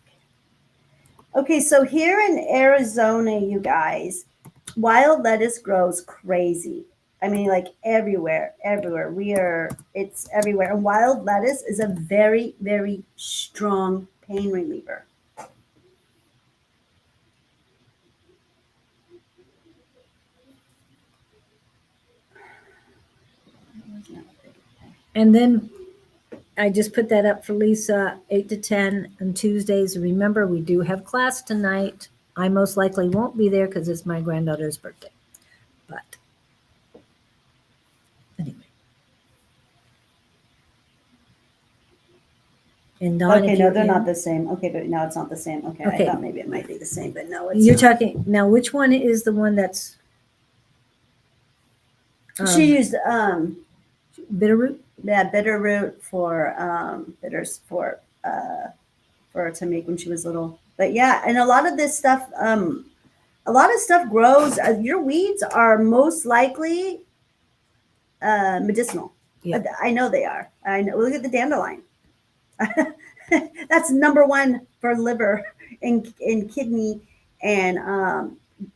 Okay, so here in Arizona, you guys, wild lettuce grows crazy. I mean, like everywhere. It's everywhere. And wild lettuce is a very, very strong pain reliever. And then I just put that up for Lisa, 8 to 10 on Tuesdays. Remember, we do have class tonight. I most likely won't be there because it's my granddaughter's birthday. But anyway. And Dawn, Okay, if no, you're they're in- not the same. Okay, but no, it's not the same. Okay, Okay. I thought maybe it might be the same, but no, it's You're not. talking now. Which one is the one that's She used bitter root? bitter root for bitters for her to make when she was little. But yeah, and a lot of this stuff grows. Your weeds are most likely medicinal. Yeah. I know they are. I know. Look at the dandelion. That's number one for liver and kidney and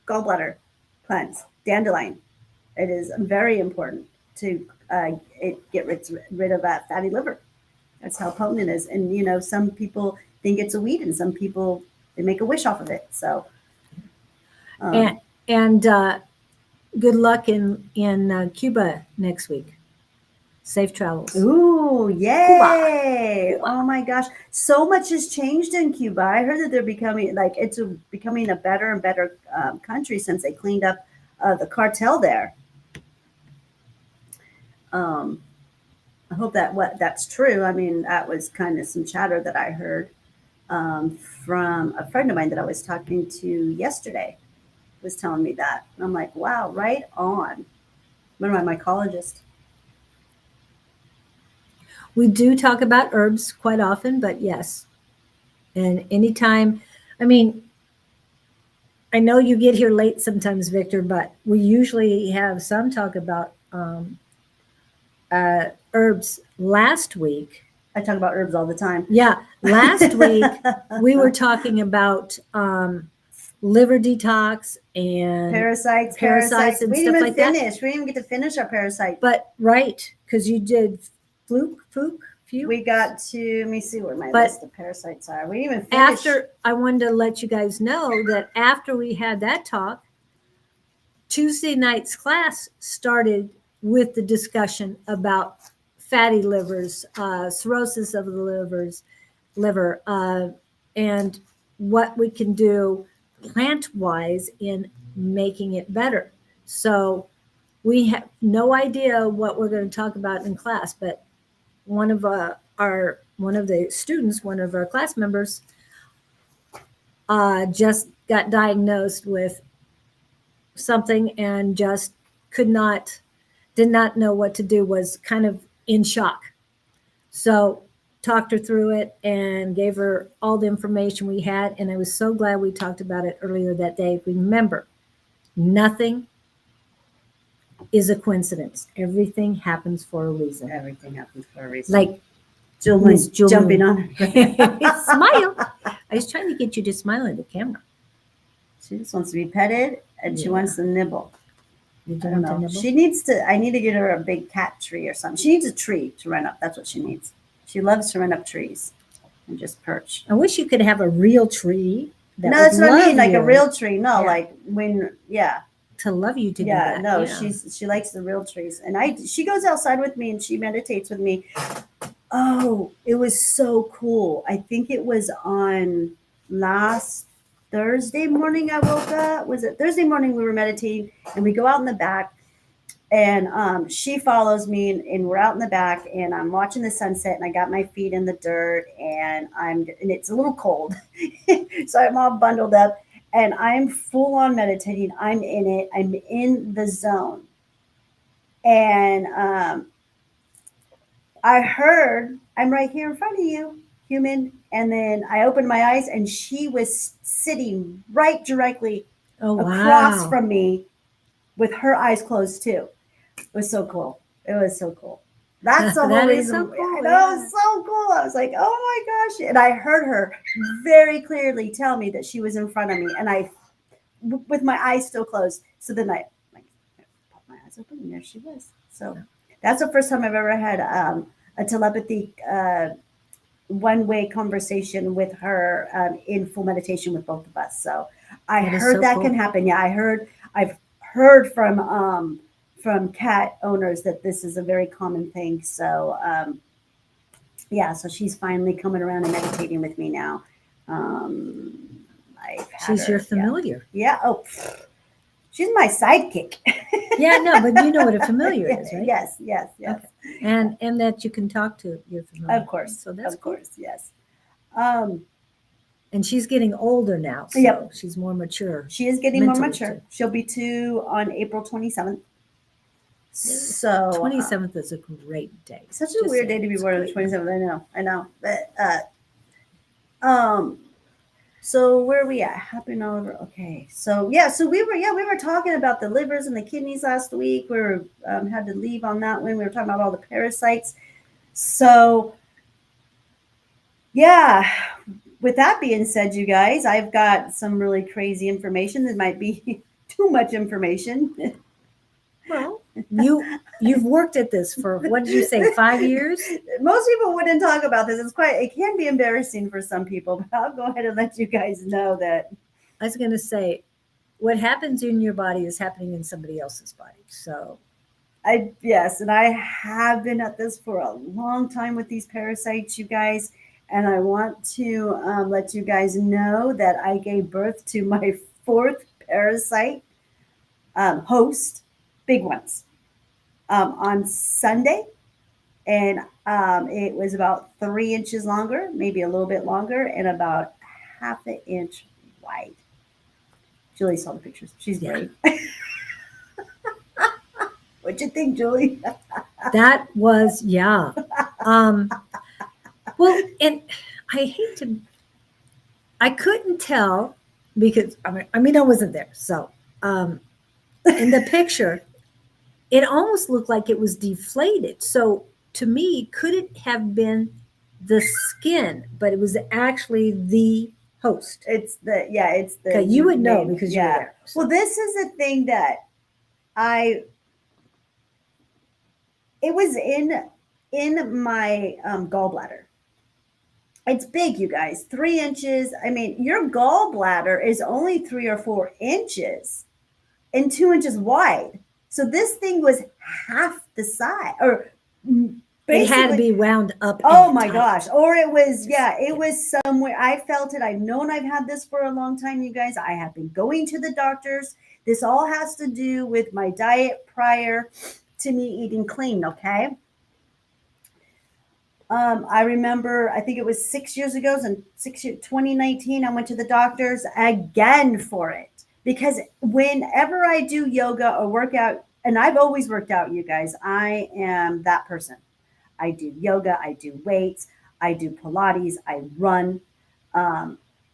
gallbladder plants. Dandelion. It is very important to get rid of that fatty liver. That's how potent it is. And some people think it's a weed, and some people they make a wish off of it. So, and good luck in Cuba next week. Safe travels. Ooh, yay! Cuba. Oh my gosh, so much has changed in Cuba. I heard that they're becoming becoming a better and better country since they cleaned up the cartel there. I hope that's true. I mean, that was kind of some chatter that I heard from a friend of mine that I was talking to yesterday. Was telling me that, and I'm like, wow, right on. One of my mycologists. We do talk about herbs quite often, but yes. And anytime, I mean, I know you get here late sometimes, Victor, but we usually have some talk about herbs. Last week, I talk about herbs all the time. Yeah, last week we were talking about liver detox and parasites and we stuff didn't even like that. finish. We didn't even get to finish our parasite. But right, because you did fluke. We got to, let me see where my But list of parasites are. We didn't even finish. After, I wanted to let you guys know that after we had that talk, Tuesday night's class started with the discussion about fatty livers, cirrhosis of the liver, and what we can do plant-wise in making it better. So we have no idea what we're going to talk about in class, but one of the students, one of our class members, just got diagnosed with something and just did not know what to do, was kind of in shock. So talked her through it and gave her all the information we had. And I was so glad we talked about it earlier that day. Remember, nothing is a coincidence. Everything happens for a reason. Everything happens for a reason. Like Julian's jumping on her. Smile. I was trying to get you to smile at the camera. She just wants to be petted and she Yeah. wants to nibble. You I don't know. She needs to, I need to get her a big cat tree or something. She needs a tree to run up. That's what she needs. She loves to run up trees and just perch. I wish you could have a real tree. No, that's what I mean. Like a you. real tree. No, Yeah. like when, yeah. to love you to do Yeah, that. no, Yeah. she likes the real trees, and she goes outside with me and she meditates with me. Oh, it was so cool. I think it was on last Thursday morning. I woke up. Was it Thursday morning? We were meditating, and we go out in the back, and she follows me, and we're out in the back, and I'm watching the sunset, and I got my feet in the dirt, and it's a little cold, so I'm all bundled up, and I'm full on meditating. I'm in it. I'm in the zone, and I heard, I'm right here in front of you, human. And then I opened my eyes, and she was sitting right directly Oh, across wow. from me with her eyes closed too. It was so cool. It was so cool. That's the whole That is reason. so cool, I know, yeah. it was so cool. I was like, oh my gosh. And I heard her very clearly tell me that she was in front of me. And with my eyes still closed. So then I popped my eyes open, and there she was. So that's the first time I've ever had a telepathy one-way conversation with her in full meditation with both of us. So I That is heard so that cool. can happen. Yeah, I've heard from cat owners that this is a very common thing. So yeah, so she's finally coming around and meditating with me now. I've had She's your her, familiar. yeah. Oh, she's my sidekick. Yeah, no, but you know what a familiar is, right? Yes, yes, yes. Okay. And that you can talk to your familiar. Of course. So that's of cool. course, yes. And she's getting older now, so Yep. she's more mature. She is getting more Mentally, mature. too. She'll be 2 on April 27th. So 27th is a great day. such a Just weird day saying. to be It's born on the great. 27th. I know. But so where are we at? Happening all over. Okay. So we were talking about the livers and the kidneys last week. We were had to leave on that one. We were talking about all the parasites. So yeah, with that being said, you guys, I've got some really crazy information that might be too much information. Well, you've worked at this for, what did you say, 5 years? Most people wouldn't talk about this. It can be embarrassing for some people, but I'll go ahead and let you guys know that. I was going to say, what happens in your body is happening in somebody else's body. So Yes, and I have been at this for a long time with these parasites, you guys. And I want to let you guys know that I gave birth to my 4th parasite host, big ones, on Sunday. And it was about 3 inches longer, maybe a little bit longer, and about half an inch wide. Julie saw the pictures. She's Yeah. great. What'd you think, Julie? that was, yeah. Well, and I couldn't tell because I mean I wasn't there. So in the picture, it almost looked like it was deflated. So to me, could it have been the skin, but it was actually the host? It's the Okay, you would know name. because you were there. So. Well, this is a thing that it was in my gallbladder. It's big, you guys. 3 inches. I mean, your gallbladder is only 3 or 4 inches and 2 inches wide. So this thing was half the size, or it had to be wound up. Oh my gosh. Or it was, it was somewhere. I felt it. I've known I've had this for a long time, you guys. I have been going to the doctors. This all has to do with my diet prior to me eating clean, okay? I remember, I think it was 6 years ago, in 2019, I went to the doctors again for it. Because whenever I do yoga or workout, and I've always worked out, you guys, I am that person. I do yoga, I do weights, I do Pilates, I run,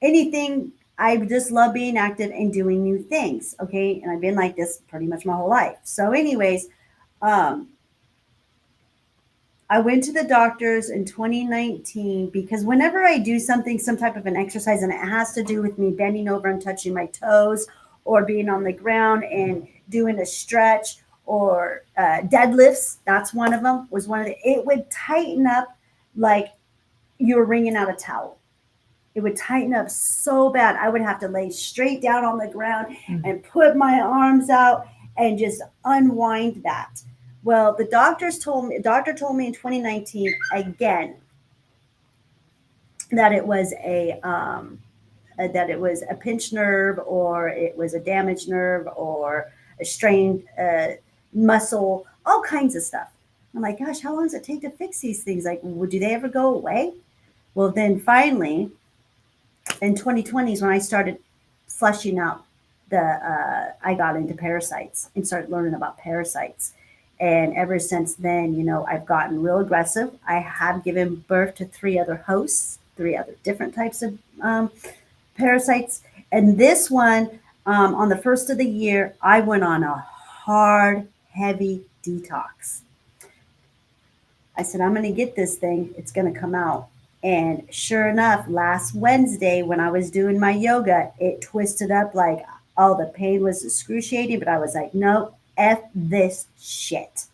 anything. I just love being active and doing new things. Okay. And I've been like this pretty much my whole life. So anyways, I went to the doctors in 2019 because whenever I do something, some type of an exercise, and it has to do with me bending over and touching my toes or being on the ground and doing a stretch or deadlifts, that's one of them, it would tighten up like you're wringing out a towel. It would tighten up so bad. I would have to lay straight down on the ground Mhm. and put my arms out and just unwind that. Well, the doctor told me in 2019 again that it was a pinched nerve, or it was a damaged nerve, or a strained muscle, all kinds of stuff. I'm like, gosh, how long does it take to fix these things? Like, do they ever go away? Well, then finally, in 2020 is when I started fleshing out I got into parasites and started learning about parasites. And ever since then, I've gotten real aggressive. I have given birth to three other hosts, three other different types of parasites. And this one, on the first of the year, I went on a hard, heavy detox. I said, I'm going to get this thing. It's going to come out. And sure enough, last Wednesday when I was doing my yoga, it twisted up like, oh, the pain was excruciating. But I was like, no, F this shit.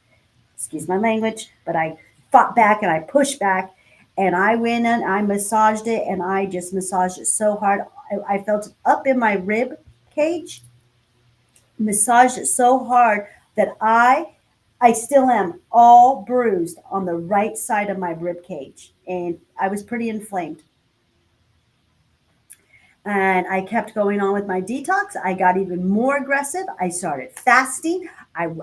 Excuse my language, but I fought back and I pushed back. And I went in, I massaged it, and I just massaged it so hard. I felt it up in my rib cage, massaged it so hard that I still am all bruised on the right side of my rib cage, and I was pretty inflamed. And I kept going on with my detox. I got even more aggressive. I started fasting. I'm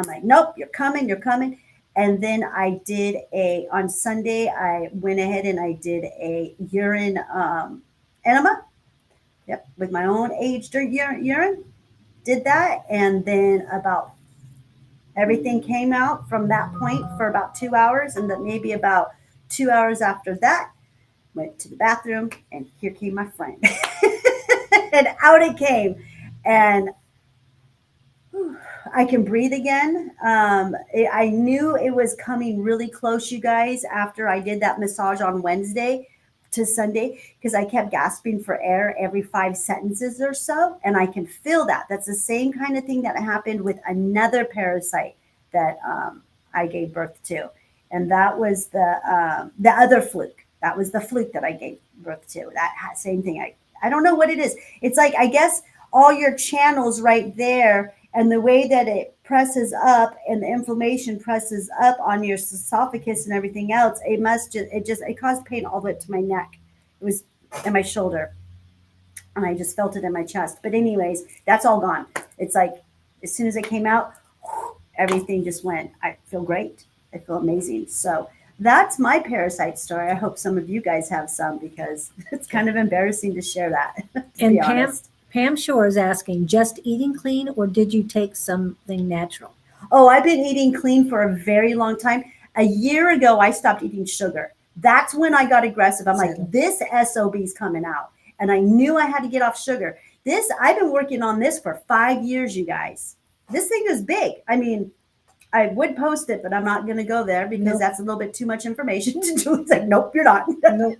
like, nope, you're coming, you're coming. And then on Sunday, I went ahead and I did a urine enema. Yep, with my own aged urine. Did that. And then about everything came out from that point for about 2 hours. And then maybe about 2 hours after that, went to the bathroom and here came my friend. And out it came. And I can breathe again. I knew it was coming really close, you guys, after I did that massage on Wednesday to Sunday, because I kept gasping for air every 5 sentences or so. And I can feel that. That's the same kind of thing that happened with another parasite that I gave birth to. And that was the other fluke. That was the fluke that I gave birth to. That same thing. I don't know what it is. It's like, I guess, all your channels right there, and the way that it presses up and the inflammation presses up on your esophagus and everything else, it caused pain all the way up to my neck. It was in my shoulder, and I just felt it in my chest. But anyways, that's all gone. It's like, as soon as it came out, everything just went. I feel great. I feel amazing. So that's my parasite story. I hope some of you guys have some, because it's kind of embarrassing to share that, to And be honest. Pam Shore is asking, just eating clean, or did you take something natural? Oh, I've been eating clean for a very long time. A year ago, I stopped eating sugar. That's when I got aggressive. I'm like, this SOB's coming out. And I knew I had to get off sugar. I've been working on this for 5 years, you guys. This thing is big. I mean, I would post it, but I'm not going to go there because Nope. that's a little bit too much information to do. It's like, nope, you're not. Nope.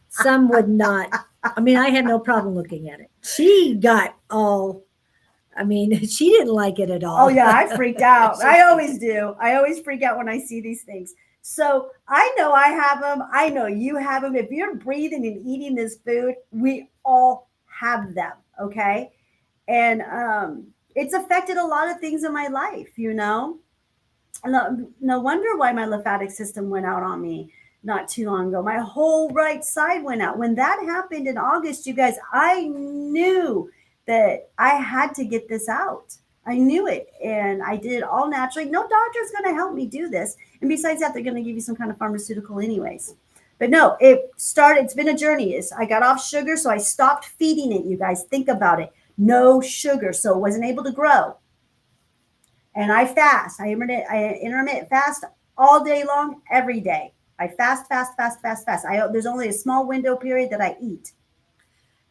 Some would not. I mean, I had no problem looking at it. She got all, I mean, she didn't like it at all. Oh, yeah, I freaked out. I always do. I always freak out when I see these things. So I know I have them. I know you have them. If you're breathing and eating this food, we all have them, okay? And it's affected a lot of things in my life, No wonder why my lymphatic system went out on me not too long ago. My whole right side went out. When that happened in August, you guys, I knew that I had to get this out. I knew it. And I did it all naturally. No doctor's going to help me do this. And besides that, they're going to give you some kind of pharmaceutical anyways. But no, it's been a journey. I got off sugar, so I stopped feeding it, you guys. Think about it. No sugar, so it wasn't able to grow. And I fast. I intermittent fast all day long, every day. I fast. There's only a small window period that I eat.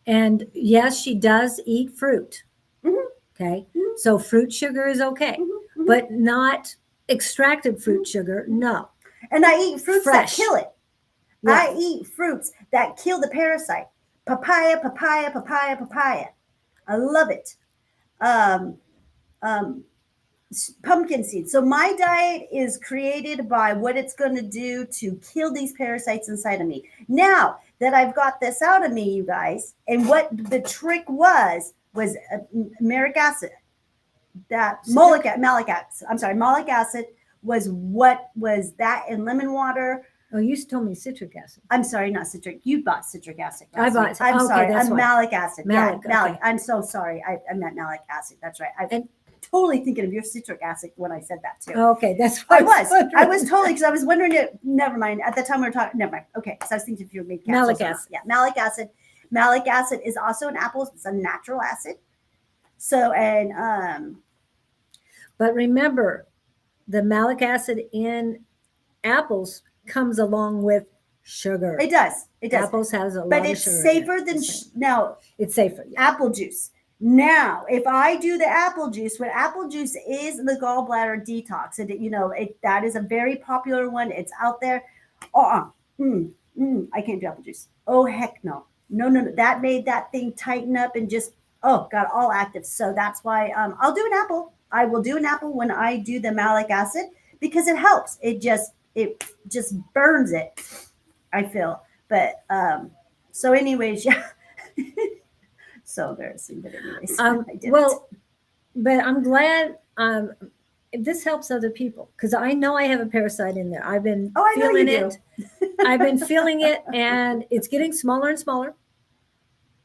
And yes, she does eat fruit. Mhm. Okay. Mhm. So fruit sugar is okay, Mhm. but not extracted fruit sugar. No. And I eat fruits Fresh. that kill it. Yeah. I eat fruits that kill the parasite. Papaya. I love it. Um, pumpkin seeds. So my diet is created by what it's going to do to kill these parasites inside of me. Now that I've got this out of me, you guys, and what the trick was malic acid. That malic acid. I'm sorry, malic acid was what was that in lemon water. Oh, you told me citric acid. I'm sorry, not citric. You bought citric acid. I bought. I'm okay, sorry. that's I'm why. malic acid. Malic, Yeah, malic. okay. I'm so sorry. I meant malic acid. That's right. I'm And- totally thinking of your citric acid when I said that too. Okay, that's what I was totally because I was wondering it. Never mind. At the time we were talking. Never mind. Okay, because I was thinking if you made capsules. Malic acid. Yeah, malic acid. Malic acid is also an apple. It's a natural acid. So But remember, the malic acid in apples comes along with sugar. it does. It does. Apples has a lot But of it's sugar. in safer it. than now. It's safer. Yeah. Apple juice. Now, if I do the apple juice, what apple juice is the gallbladder detox, and that is a very popular one. It's out there. I can't do apple juice. Oh heck no, no. That made that thing tighten up and just got all active. So that's why I'll do an apple. I will do an apple when I do the malic acid because it helps. It just burns it. I feel, but so anyways, yeah. So embarrassing, but anyways, I did well, but I'm glad this helps other people because I know I have a parasite in there. I've been I know feeling you it. I've been feeling it, and it's getting smaller and smaller,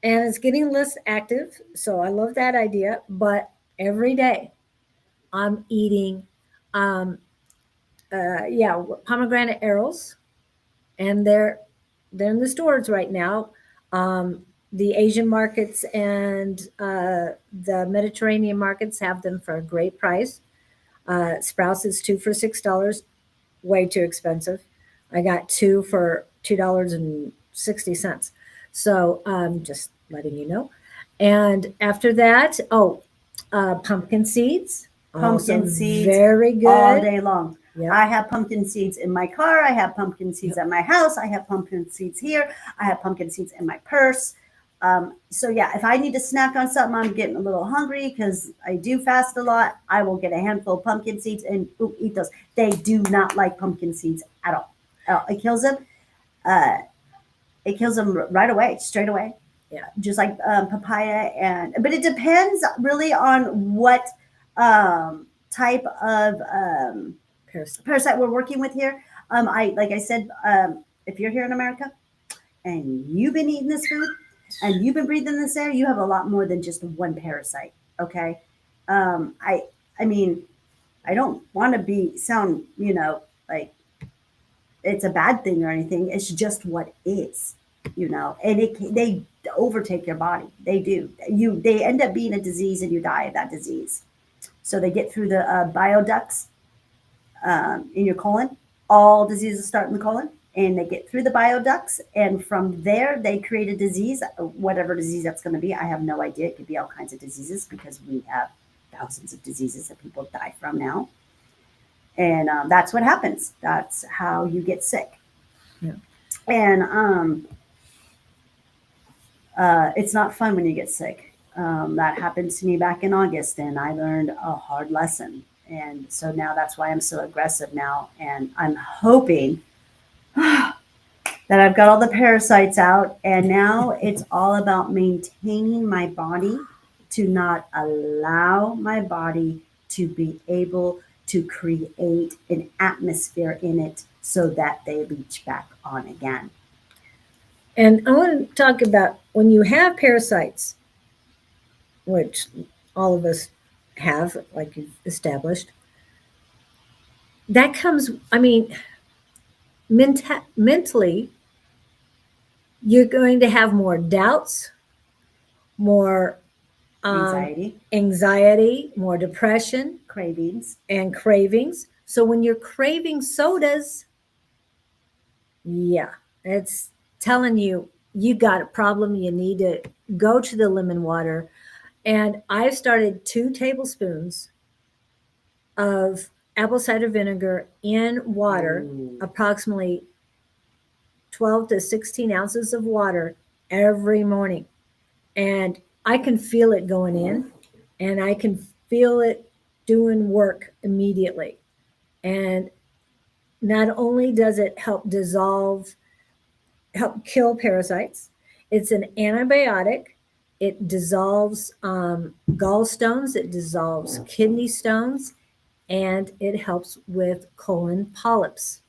and it's getting less active. So I love that idea. But every day, I'm eating, pomegranate arrows, and they're in the stores right now. The Asian markets and the Mediterranean markets have them for a great price. Sprouts is 2 for $6, way too expensive. I got 2 for $2.60. So just letting you know. And after that, pumpkin seeds. Pumpkin seeds very good all day long. Yep. I have pumpkin seeds in my car. I have pumpkin seeds at my house. I have pumpkin seeds here. I have pumpkin seeds in my purse. So yeah, if I need to snack on something, I'm getting a little hungry because I do fast a lot. I will get a handful of pumpkin seeds and eat those. They do not like pumpkin seeds at all. It kills them. It kills them right away, straight away. Yeah, just like papaya but it depends really on what type of parasite we're working with here. Like I said, if you're here in America and you've been eating this food and you've been breathing this air, you have a lot more than just one parasite. Okay. I mean, I don't want to sound, like it's a bad thing or anything. It's just what is, and they overtake your body. They do. They end up being a disease and you die of that disease. So they get through the bioducts in your colon. All diseases start in the colon, and they get through the bioducts, and from there they create a disease, whatever disease that's going to be. I have no idea. It could be all kinds of diseases because we have thousands of diseases that people die from now, and that's what happens. That's how you get sick. Yeah. And it's not fun when you get sick. That happened to me back in August, and I learned a hard lesson. And so now that's why I'm so aggressive now. And I'm hoping that I've got all the parasites out. And now it's all about maintaining my body to not allow my body to be able to create an atmosphere in it so that they leach back on again. And I want to talk about when you have parasites, which all of us have, like you've established, that comes, mentally, you're going to have more doubts, more anxiety, more depression, cravings. So when you're craving sodas, yeah, it's telling you got a problem. You need to go to the lemon water. And I started 2 tablespoons of apple cider vinegar in water, approximately 12 to 16 ounces of water every morning. And I can feel it going in, and I can feel it doing work immediately. And not only does it help kill parasites, it's an antibiotic. It dissolves gallstones, it dissolves kidney stones, and it helps with colon polyps.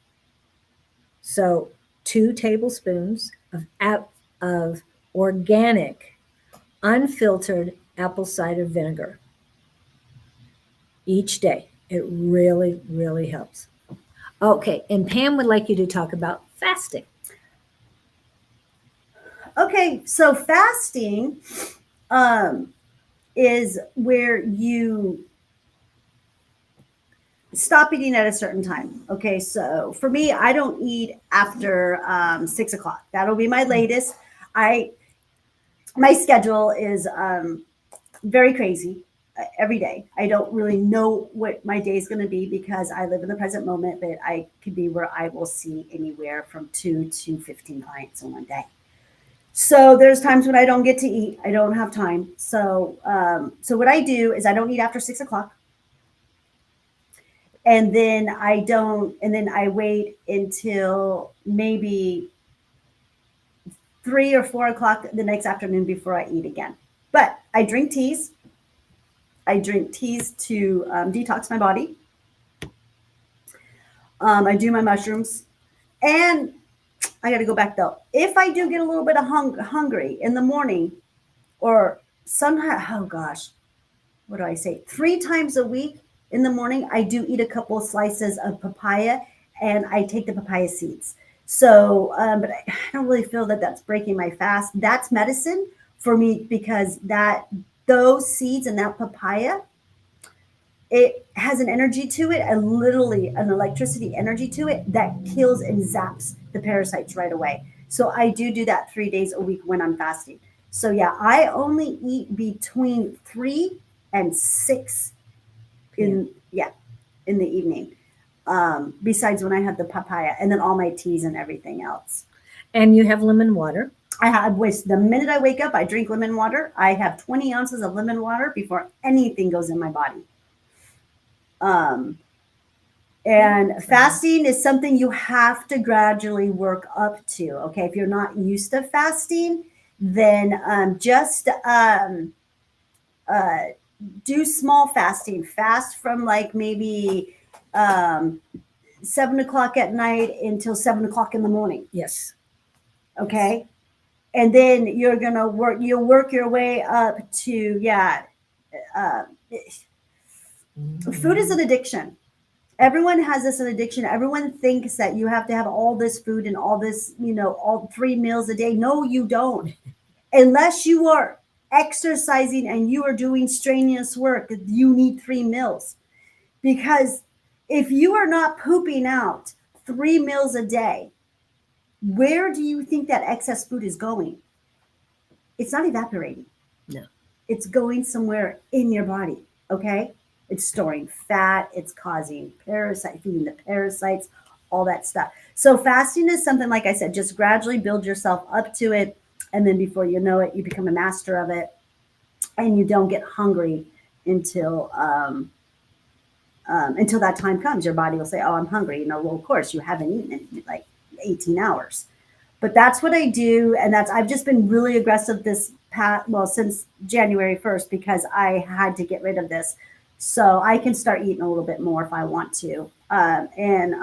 So 2 tablespoons of organic, unfiltered apple cider vinegar each day. It really, really helps. Okay, and Pam would like you to talk about fasting. Okay, so fasting is where you stop eating at a certain time. Okay, so for me, I don't eat after 6 o'clock. That'll be my latest. My schedule is very crazy every day. I don't really know what my day is going to be because I live in the present moment, but I could be where I will see anywhere from 2 to 15 clients in one day. So there's times when I don't get to eat. I don't have time. So what I do is I don't eat after 6 o'clock. And then I wait until maybe 3 or 4 o'clock the next afternoon before I eat again. But I drink teas. I drink teas to detox my body. I do my mushrooms. And I got to go back though. If I do get a little bit of hungry in the morning, or somehow, oh gosh, what do I say? 3 times a week in the morning, I do eat a couple of slices of papaya, and I take the papaya seeds. So, but I don't really feel that that's breaking my fast. That's medicine for me because those seeds and that papaya, it has an energy to it, literally an electricity energy to it that kills and zaps the parasites right away. So I do that 3 days a week when I'm fasting. So yeah, I only eat between 3 and 6 in the evening. Besides when I have the papaya and then all my teas and everything else. And you have lemon water. The minute I wake up, I drink lemon water. I have 20 ounces of lemon water before anything goes in my body. And fasting is something you have to gradually work up to. Okay. If you're not used to fasting, then just do small fasting. Fast from like maybe 7 o'clock at night until 7 o'clock in the morning. Yes. Okay. And then you'll work your way up to, food is an addiction. Everyone has this addiction. Everyone thinks that you have to have all this food and all this, all 3 meals a day. No, you don't. Unless you are exercising and you are doing strenuous work, you need 3 meals. Because if you are not pooping out 3 meals a day, where do you think that excess food is going? It's not evaporating. No. It's going somewhere in your body, okay? It's storing fat. It's causing feeding the parasites, all that stuff. So fasting is something, like I said, just gradually build yourself up to it. And then before you know it, you become a master of it. And you don't get hungry until that time comes. Your body will say, oh, I'm hungry. Well, of course, you haven't eaten in like 18 hours. But that's what I do. And I've just been really aggressive since January 1st because I had to get rid of this. So I can start eating a little bit more if I want to. And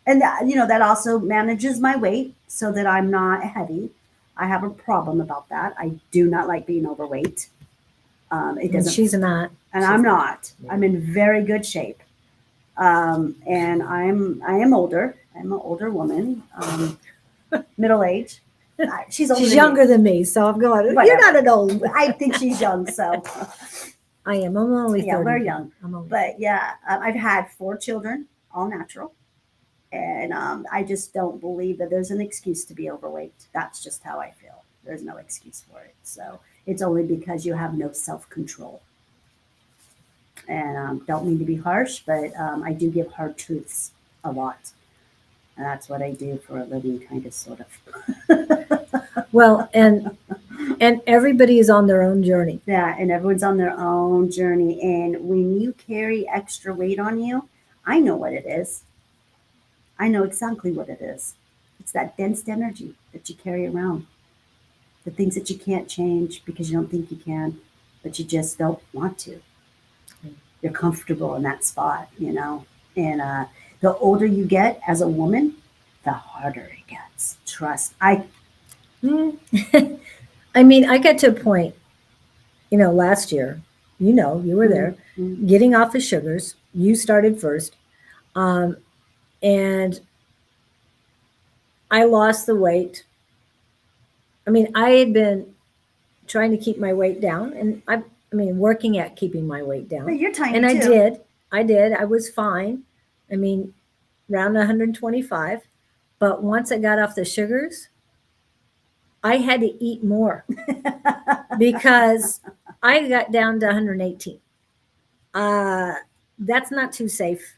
that also manages my weight so that I'm not heavy. I have a problem about that. I do not like being overweight. She's not. And I'm not. I'm in very good shape. And I am older. I'm an older woman, middle age. She's younger than me, so I'm going. Whatever. You're not an old. I think she's young, so I am. I'm only 30. Yeah, we're young. But yeah, I've had 4 children, all natural, and I just don't believe that there's an excuse to be overweight. That's just how I feel. There's no excuse for it. So it's only because you have no self-control. And don't mean to be harsh, but I do give hard truths a lot. And that's what I do for a living, kind of, sort of. Well, and And everybody is on their own journey. Yeah, and everyone's on their own journey. And when you carry extra weight on you, I know what it is. I know exactly what it is. It's that dense energy that you carry around, the things that you can't change because you don't think you can, but you just don't want to. You're comfortable in that spot, you know. And the older you get as a woman, the harder it gets. Trust. I mean, I got to a point, last year, you were there, getting off the sugars. You started first. And I lost the weight. I mean, I had been trying to keep my weight down, and working at keeping my weight down. But you're tiny and I too. did. I did. I was fine. I mean, around 125. But once I got off the sugars, I had to eat more because I got down to 118. That's not too safe.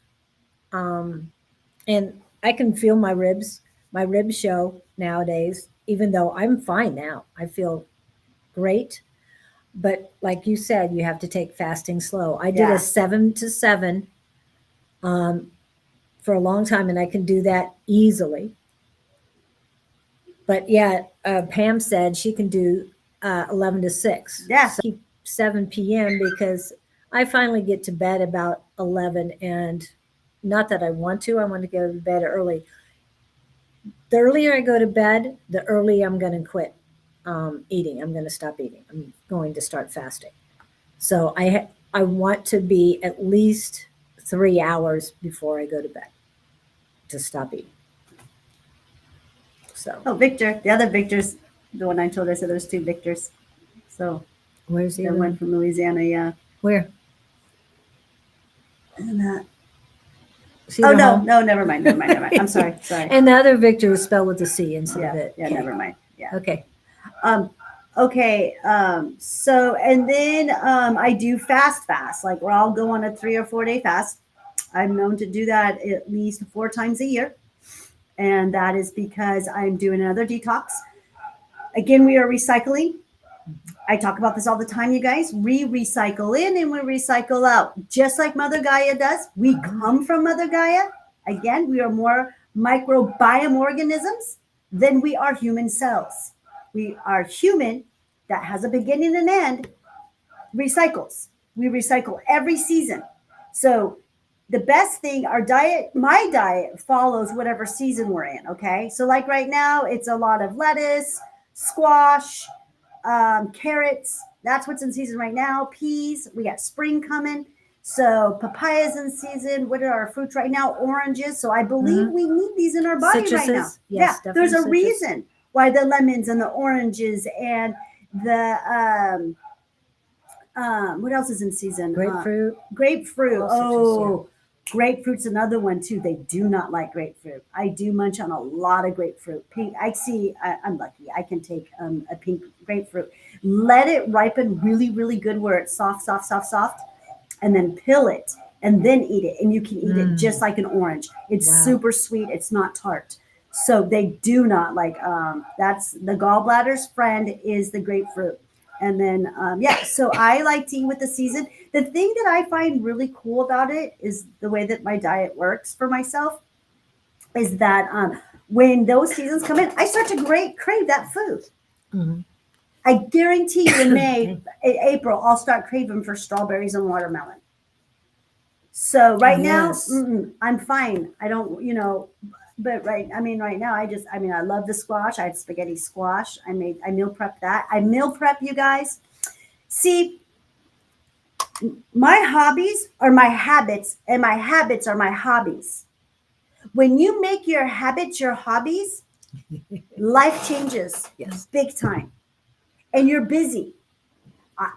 And I can feel my ribs. My ribs show nowadays, even though I'm fine now. I feel great. But like you said, you have to take fasting slow. I did Yeah. a 7 to 7 for a long time, and I can do that easily. But yeah, Pam said she can do 11 to 6. Yeah. So keep 7 p.m. because I finally get to bed about 11, and not that I want to go to bed early. The earlier I go to bed, the earlier I'm going to quit eating. I'm going to stop eating. I'm going to start fasting. So I want to be at least 3 hours before I go to bed to stop eating. So Oh, Victor. The other Victor's the one I told. I said there's 2 Victors. So where's the the other one one? from Louisiana, yeah. Where? And See oh the no, home? no, never mind. I'm sorry. And the other Victor was spelled with a C instead of Yeah, it. yeah, K. never mind. Yeah. Okay. Okay. So and then I do fast, like where I'll go on a 3 or 4 day fast. I'm known to do that at least 4 times a year, and that is because I'm doing another detox. Again, we are recycling. I talk about this all the time, you guys. We recycle in and we recycle out, just like Mother Gaia does. We come from Mother Gaia. Again, we are more microbiome organisms than we are human cells. We are human that has a beginning and end, recycles. We recycle every season. So the best thing, my diet follows whatever season we're in. Okay. So like right now, it's a lot of lettuce, squash, carrots. That's what's in season right now. Peas. We got spring coming. So papayas in season. What are our fruits right now? Oranges. So I believe we need these in our body right now. Citruses? Yes, yeah. There's a definitely citrus. reason why the lemons and the oranges and the what else is in season? Grapefruit. Grapefruit. All citrus, Oh, grapefruit's another one too. They do not like grapefruit. I do munch on a lot of grapefruit. Pink. I'm lucky. I can take a pink grapefruit, let it ripen really, really good where it's soft, and then peel it and then eat it. And you can eat it just like an orange. It's super sweet. It's not tart. So they do not like. That's the gallbladder's friend is the grapefruit. And then, so I like to eat with the season. The thing that I find really cool about it is the way that my diet works for myself is that when those seasons come in, I start to crave that food. Mm-hmm. I guarantee you in May, April, I'll start craving for strawberries and watermelon. So right now, I'm fine. I don't, but right now, I love the squash. I had spaghetti squash. I meal prep that. I meal prep, you guys. See, my hobbies are my habits, and my habits are my hobbies. When you make your habits your hobbies, life changes. Yes. Big time. And you're busy.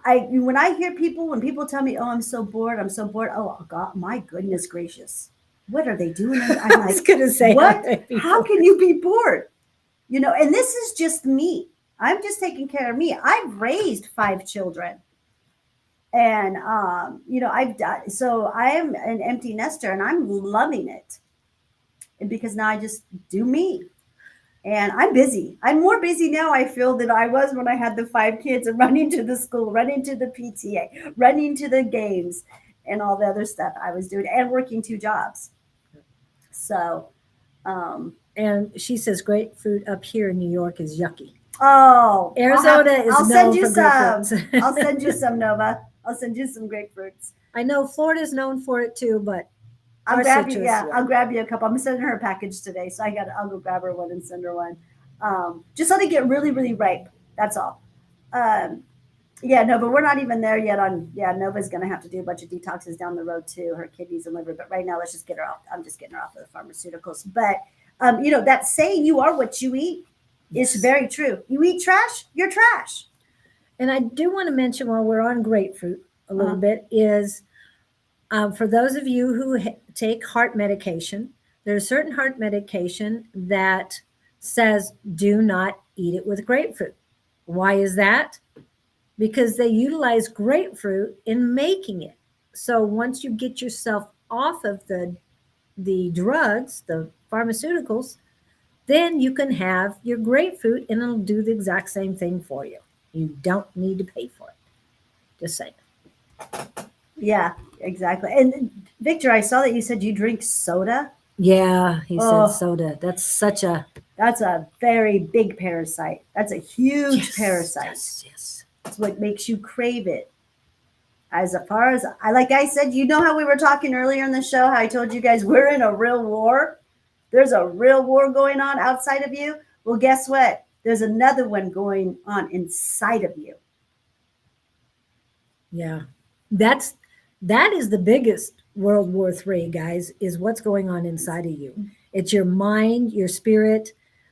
When people tell me, "Oh, I'm so bored," Oh God, my goodness gracious. What are they doing? I'm I was going to say, what? How can you be bored? And this is just me. I'm just taking care of me. I've raised 5 children. And, I've done, so I am an empty nester and I'm loving it. And because now I just do me. And I'm busy. I'm more busy now, I feel, than I was when I had the 5 kids and running to the school, running to the PTA, running to the games, and all the other stuff I was doing, and working 2 jobs. So, And she says grapefruit up here in New York is yucky. oh, Arizona is I'll send known you for some. grapefruits. I'll send you some, Nova. I'll send you some grapefruits. I know Florida's known for it too, but I'll our grab you. citrus, Yeah, yeah. I'll grab you a couple. I'm sending her a package today, so I'll go grab her one and send her one. Just let it get really, really ripe. That's all. Um, yeah, no, but we're not even there yet. Yeah, Nova's gonna have to do a bunch of detoxes down the road too, her kidneys and liver. But right now, let's just get her off. I'm just getting her off of the pharmaceuticals. But that saying, "You are what you eat," is Yes. very true. You eat trash, you're trash. And I do want to mention while we're on grapefruit a little Uh-huh. bit is for those of you who take heart medication, there's certain heart medication that says do not eat it with grapefruit. Why is that? Because they utilize grapefruit in making it. So once you get yourself off of the drugs, the pharmaceuticals, then you can have your grapefruit and it'll do the exact same thing for you. You don't need to pay for it. Just saying. Yeah, exactly. And Victor, I saw that you said you drink soda. Yeah, he Oh. said soda. That's such a That's a very big parasite. That's a huge yes, parasite. Yes. It's what makes you crave it. As far as like I said, you know how we were talking earlier in the show, how I told you guys we're in a real war. There's a real war going on outside of you. Well, guess what? There's another one going on inside of you. Yeah. That is the biggest World War III, guys, is what's going on inside of you. It's your mind, your spirit.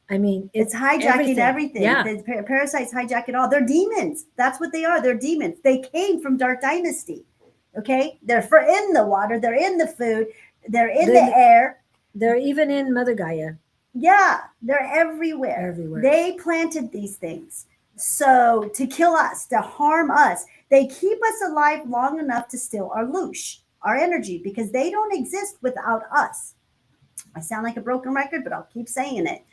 I mean, It's hijacking everything. Yeah. The parasites hijack it all. They're demons. That's what they are. They're demons. They came from Dark Dynasty. Okay? They're in the water. They're in the food. They're in the air. They're even in Mother Gaia. Yeah, they're everywhere. Everywhere. They planted these things. So to kill us, to harm us, they keep us alive long enough to steal our loosh, our energy, because they don't exist without us. I sound like a broken record, but I'll keep saying it.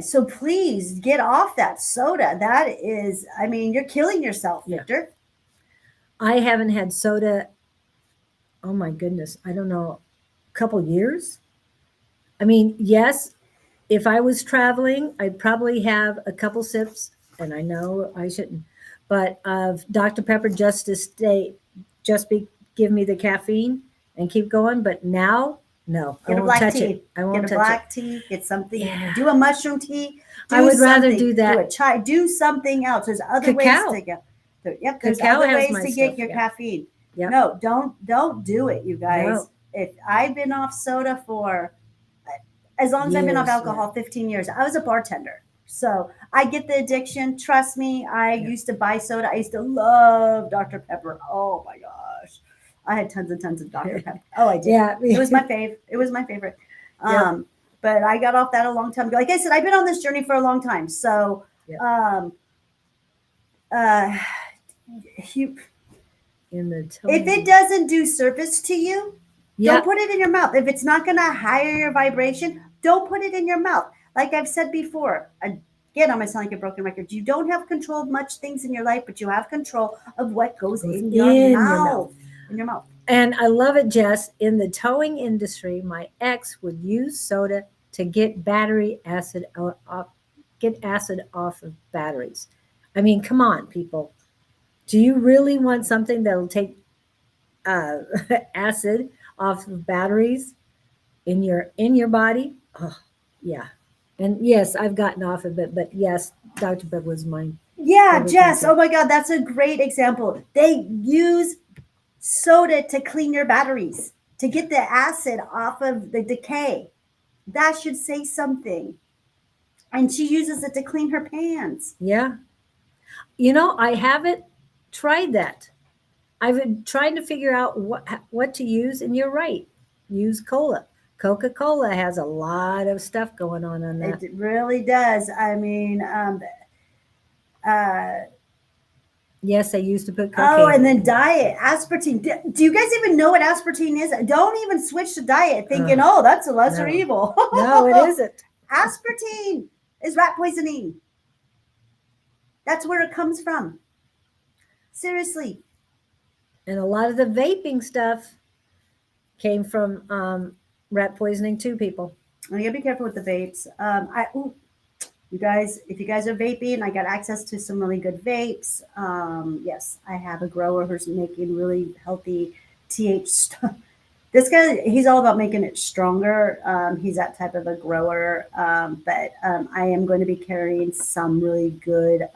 So please get off that soda. That is, I mean, you're killing yourself, Victor. I haven't had soda. Oh my goodness. I don't know, a couple years. I mean, yes, if I was traveling, I'd probably have a couple sips, and I know I shouldn't, but of Dr. Pepper just to give me the caffeine and keep going. But now, no, Get I a won't black touch tea. it. I won't Get a touch black it. tea. Get something. Yeah. Do a mushroom tea. I would rather something. do that. Do a chai. Do something else. There's other Cacao. ways to get. Yep. There's Cacao other has ways my to get stuff, your yeah. caffeine. Yep. No, don't do it, you guys. No. If I've been off soda for as long as I've been off Years, alcohol, 15 years. I was a bartender. So I get the addiction. Trust me. I used to buy soda. I used to love Dr. Pepper. Oh my gosh. I had tons and tons of Dr. Pepper. Oh, I did. Yeah. It was my fave. It was my favorite. But I got off that a long time ago. Like I said, I've been on this journey for a long time. So if it doesn't do service to you, don't put it in your mouth. If it's not going to higher your vibration, don't put it in your mouth. Like I've said before, again, I'm going to sound like a broken record. You don't have control of much things in your life, but you have control of what goes in your mouth. In your mouth. And I love it, Jess. In the towing industry, my ex would use soda to get acid off of batteries. I mean, come on, people. Do you really want something that'll take acid off of batteries in your body? Oh, yeah. And yes, I've gotten off of it, but yes, Dr. Pepper was mine. Yeah, Jess. Oh my God, that's a great example. They use soda to clean your batteries, to get the acid off of the decay. That should say something. And she uses it to clean her pans. Yeah. I haven't tried that. I've been trying to figure out what to use, and you're right. Use cola. Coca-Cola has a lot of stuff going on that. It really does. I mean, Yes, I used to put Oh, cocaine. and then diet, aspartame. Do you guys even know what aspartame is? Don't even switch to diet thinking, oh, that's a lesser no. evil. No, it isn't. Aspartame is rat poisoning. That's where it comes from. Seriously. And a lot of the vaping stuff came from rat poisoning too, people. You gotta be careful with the vapes. You guys, if you guys are vaping, I got access to some really good vapes. Yes, I have a grower who's making really healthy TH stuff. This guy, he's all about making it stronger. He's that type of a grower. But I am going to be carrying some really good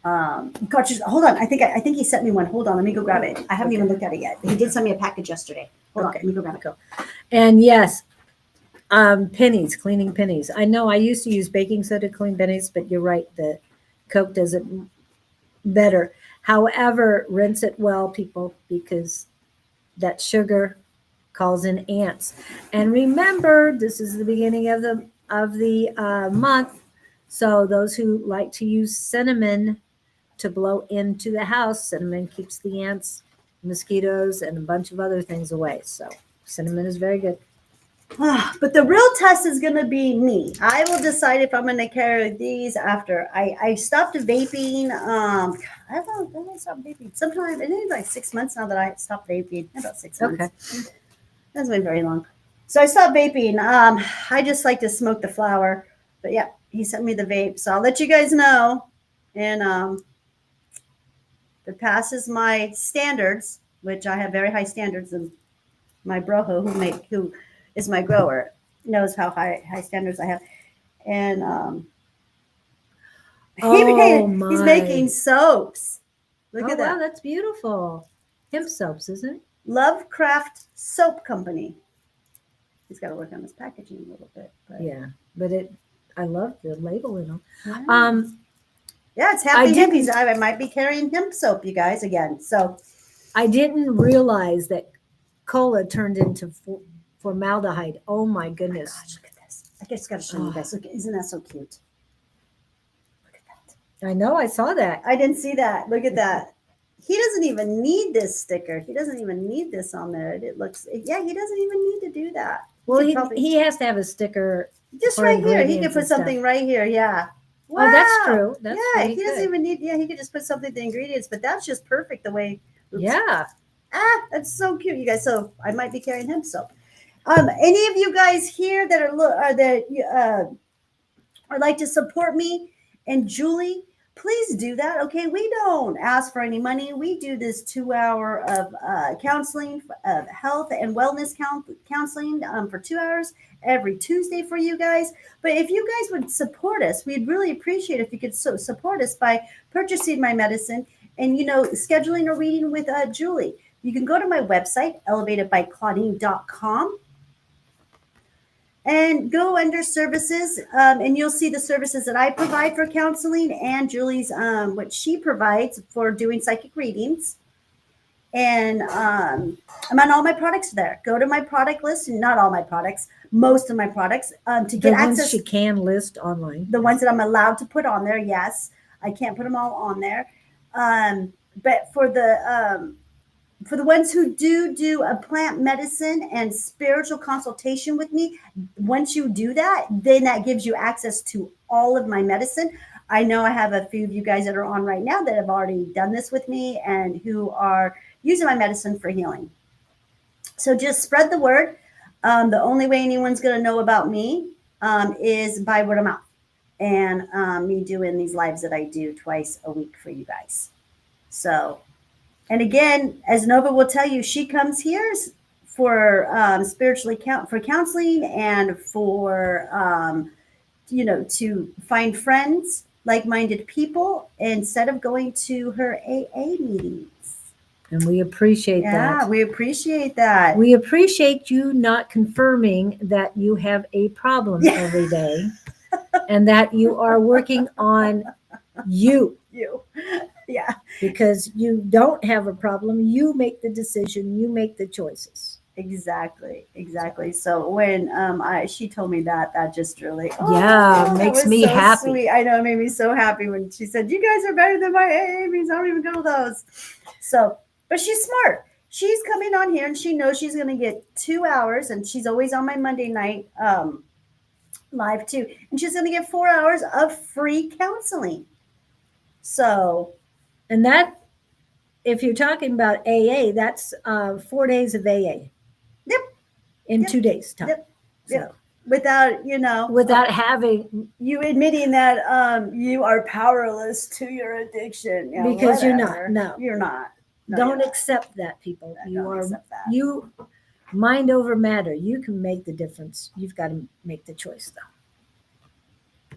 cartridges. Hold on, I think he sent me one. Hold on, let me go grab it. I haven't even looked at it yet. He did send me a package yesterday. Hold on, let me go grab it. And yes, pennies, cleaning pennies. I know I used to use baking soda to clean pennies, but you're right, the Coke does it better. However, rinse it well, people, because that sugar calls in ants. And remember, this is the beginning of the month, so those who like to use cinnamon to blow into the house, cinnamon keeps the ants, mosquitoes, and a bunch of other things away. So cinnamon is very good. But the real test is going to be me. I will decide if I'm going to carry these after I stopped vaping. I don't stop vaping. Sometime it is like 6 months now that I stopped vaping. About 6 months. Okay. Hasn't been very long. So I stopped vaping. I just like to smoke the flower. But yeah, he sent me the vape, so I'll let you guys know. And if it passes my standards, which I have very high standards, and my broho who is my grower knows how high standards I have. And he's making soaps. Look at that. Wow, that's beautiful. Hemp soaps, isn't it? Lovecraft Soap Company. He's got to work on his packaging a little bit. But Yeah, but I love the label, you know. yeah. Yeah, it's happy hippies. I might be carrying hemp soap, you guys, again. So I didn't realize that cola turned into formaldehyde. Oh my goodness. gosh, look at this. I just got to show you guys. Look, isn't that so cute? Look at that. I know, I saw that. I didn't see that. Look at that. He doesn't even need this sticker. He doesn't even need this on there. It looks, yeah, he doesn't even need to do that. Well, he has to have a sticker. Just right here. He could put something right here. Yeah. Wow. Oh, that's true. That's yeah, he doesn't even need, he could just put something, the ingredients, but that's just perfect the way. Oops. Yeah. That's so cute, you guys. So I might be carrying hemp soap. Any of you guys here that are like to support me and Julie, please do that. Okay, we don't ask for any money. We do this 2 hour of counseling, of health and wellness counseling for 2 hours every Tuesday for you guys. But if you guys would support us, we'd really appreciate if you could support us by purchasing my medicine and scheduling a reading with Julie. You can go to my website, elevatedbyclaudene.com. And go under services, and you'll see the services that I provide for counseling and Julie's, what she provides for doing psychic readings. And I'm on all my products there. Go to my product list, and not all my products, most of my products, to get access. The ones you can list online. The ones that I'm allowed to put on there, yes. I can't put them all on there. But for the ones who do a plant medicine and spiritual consultation with me, once you do that, then that gives you access to all of my medicine. I know I have a few of you guys that are on right now that have already done this with me and who are using my medicine for healing. So just spread the word. The only way anyone's going to know about me is by word of mouth and me doing these lives that I do twice a week for you guys. So, and again, as Nova will tell you, she comes here for for counseling and for, to find friends, like-minded people, instead of going to her AA meetings. And we appreciate that. Yeah, we appreciate that. We appreciate you not confirming that you have a problem every day and that you are working on you. Yeah. Because you don't have a problem. You make the decision. You make the choices. Exactly. So when she told me that just really Yeah, that makes was me so happy. sweet. I know, it made me so happy when she said, "You guys are better than my AA meetings. I don't even go to those." So, but she's smart. She's coming on here and she knows she's going to get 2 hours, and she's always on my Monday night live too, and she's going to get 4 hours of free counseling. So, And that, if you're talking about AA, that's 4 days of AA. Yep. In Yep. 2 days time. Yep. So Yep. Without without having, you admitting that you are powerless to your addiction. because you're not. Whatever. No. You're not. No, Don't you're not. accept that, people. You Don't are accept that. you mind over matter. You can make the difference. You've got to make the choice though.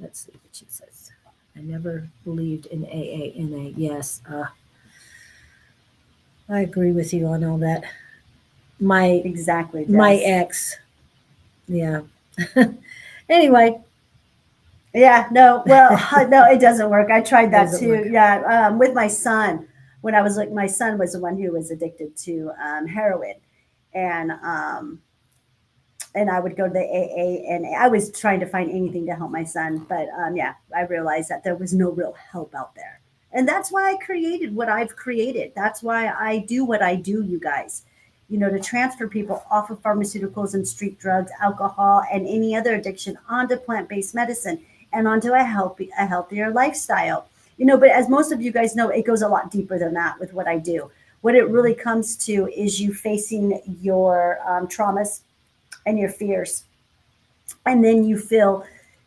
Let's see what she says. I never believed in AA, NA. Yes, I agree with you on all that. My Exactly. my Jess. ex, yeah. Anyway, Yeah. No. Well, no, it doesn't work. I tried that Doesn't too. work. Yeah. With my son, when I was like, my son was the one who was addicted to heroin, and I would go to the AA, and I was trying to find anything to help my son. But yeah, I realized that there was no real help out there. And that's why I created what I've created. That's why I do what I do, you guys. To transfer people off of pharmaceuticals and street drugs, alcohol, and any other addiction onto plant-based medicine and onto a healthier lifestyle. But as most of you guys know, it goes a lot deeper than that with what I do. What it really comes to is you facing your traumas and your fears. And then you feel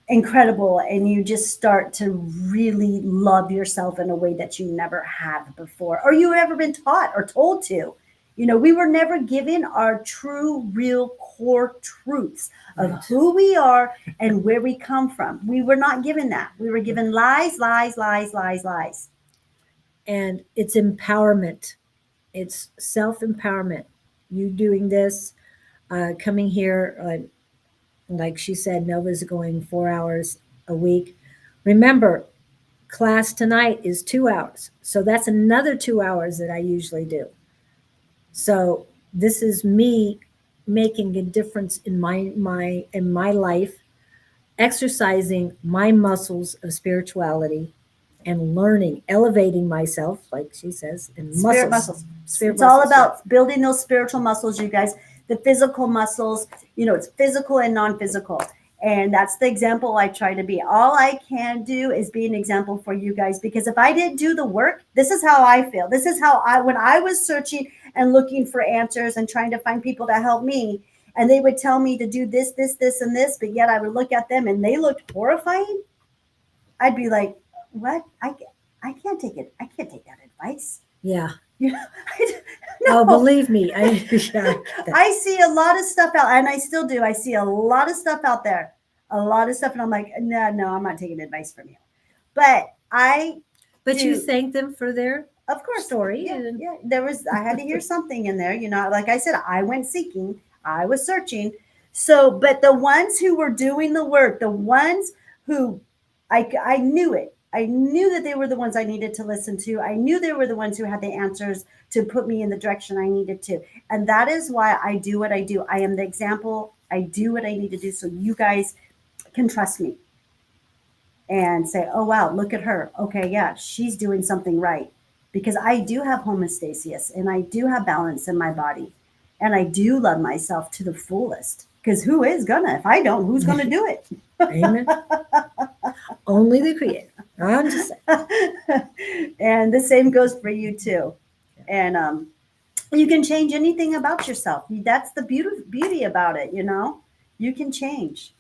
incredible and you just start to really love yourself in a way that you never have before or you ever been taught or told to. We were never given our true, real core truths of who we are and where we come from. We were not given that. We were given lies, lies, lies, lies, lies. And it's empowerment. It's self-empowerment. You doing this, coming here, like she said, Nova's going 4 hours a week. Remember, class tonight is 2 hours. So that's another 2 hours that I usually do. So this is me making a difference in my life, exercising my muscles of spirituality and learning, elevating myself, like she says, in Spirit muscles. muscles. It's all about building those spiritual muscles, you guys. The physical muscles, it's physical and non-physical. And that's the example I try to be. All I can do is be an example for you guys, because if I didn't do the work, this is how I feel. This is how when I was searching and looking for answers and trying to find people to help me, and they would tell me to do this, this, this, and this, but yet I would look at them and they looked horrifying. I'd be like, what? I can't take it. I can't take that advice. Yeah. No. Oh, believe me, I see a lot of stuff out, and I still do. I see a lot of stuff out there, a lot of stuff, and I'm like, no, I'm not taking advice from you. But you thank them for their, of course, story. Yeah. I had to hear something in there. Like I said, I went seeking, I was searching. So, but the ones who were doing the work, the ones who I knew it. I knew that they were the ones I needed to listen to. I knew they were the ones who had the answers to put me in the direction I needed to. And that is why I do what I do. I am the example. I do what I need to do so you guys can trust me and say, oh, wow, look at her. Okay, yeah, she's doing something right. Because I do have homeostasis and I do have balance in my body. And I do love myself to the fullest. Because who is gonna? If I don't, who's gonna do it? Amen. Only the Creator. I'm just saying. And the same goes for you too. And you can change anything about yourself. That's the beauty about it. You can change.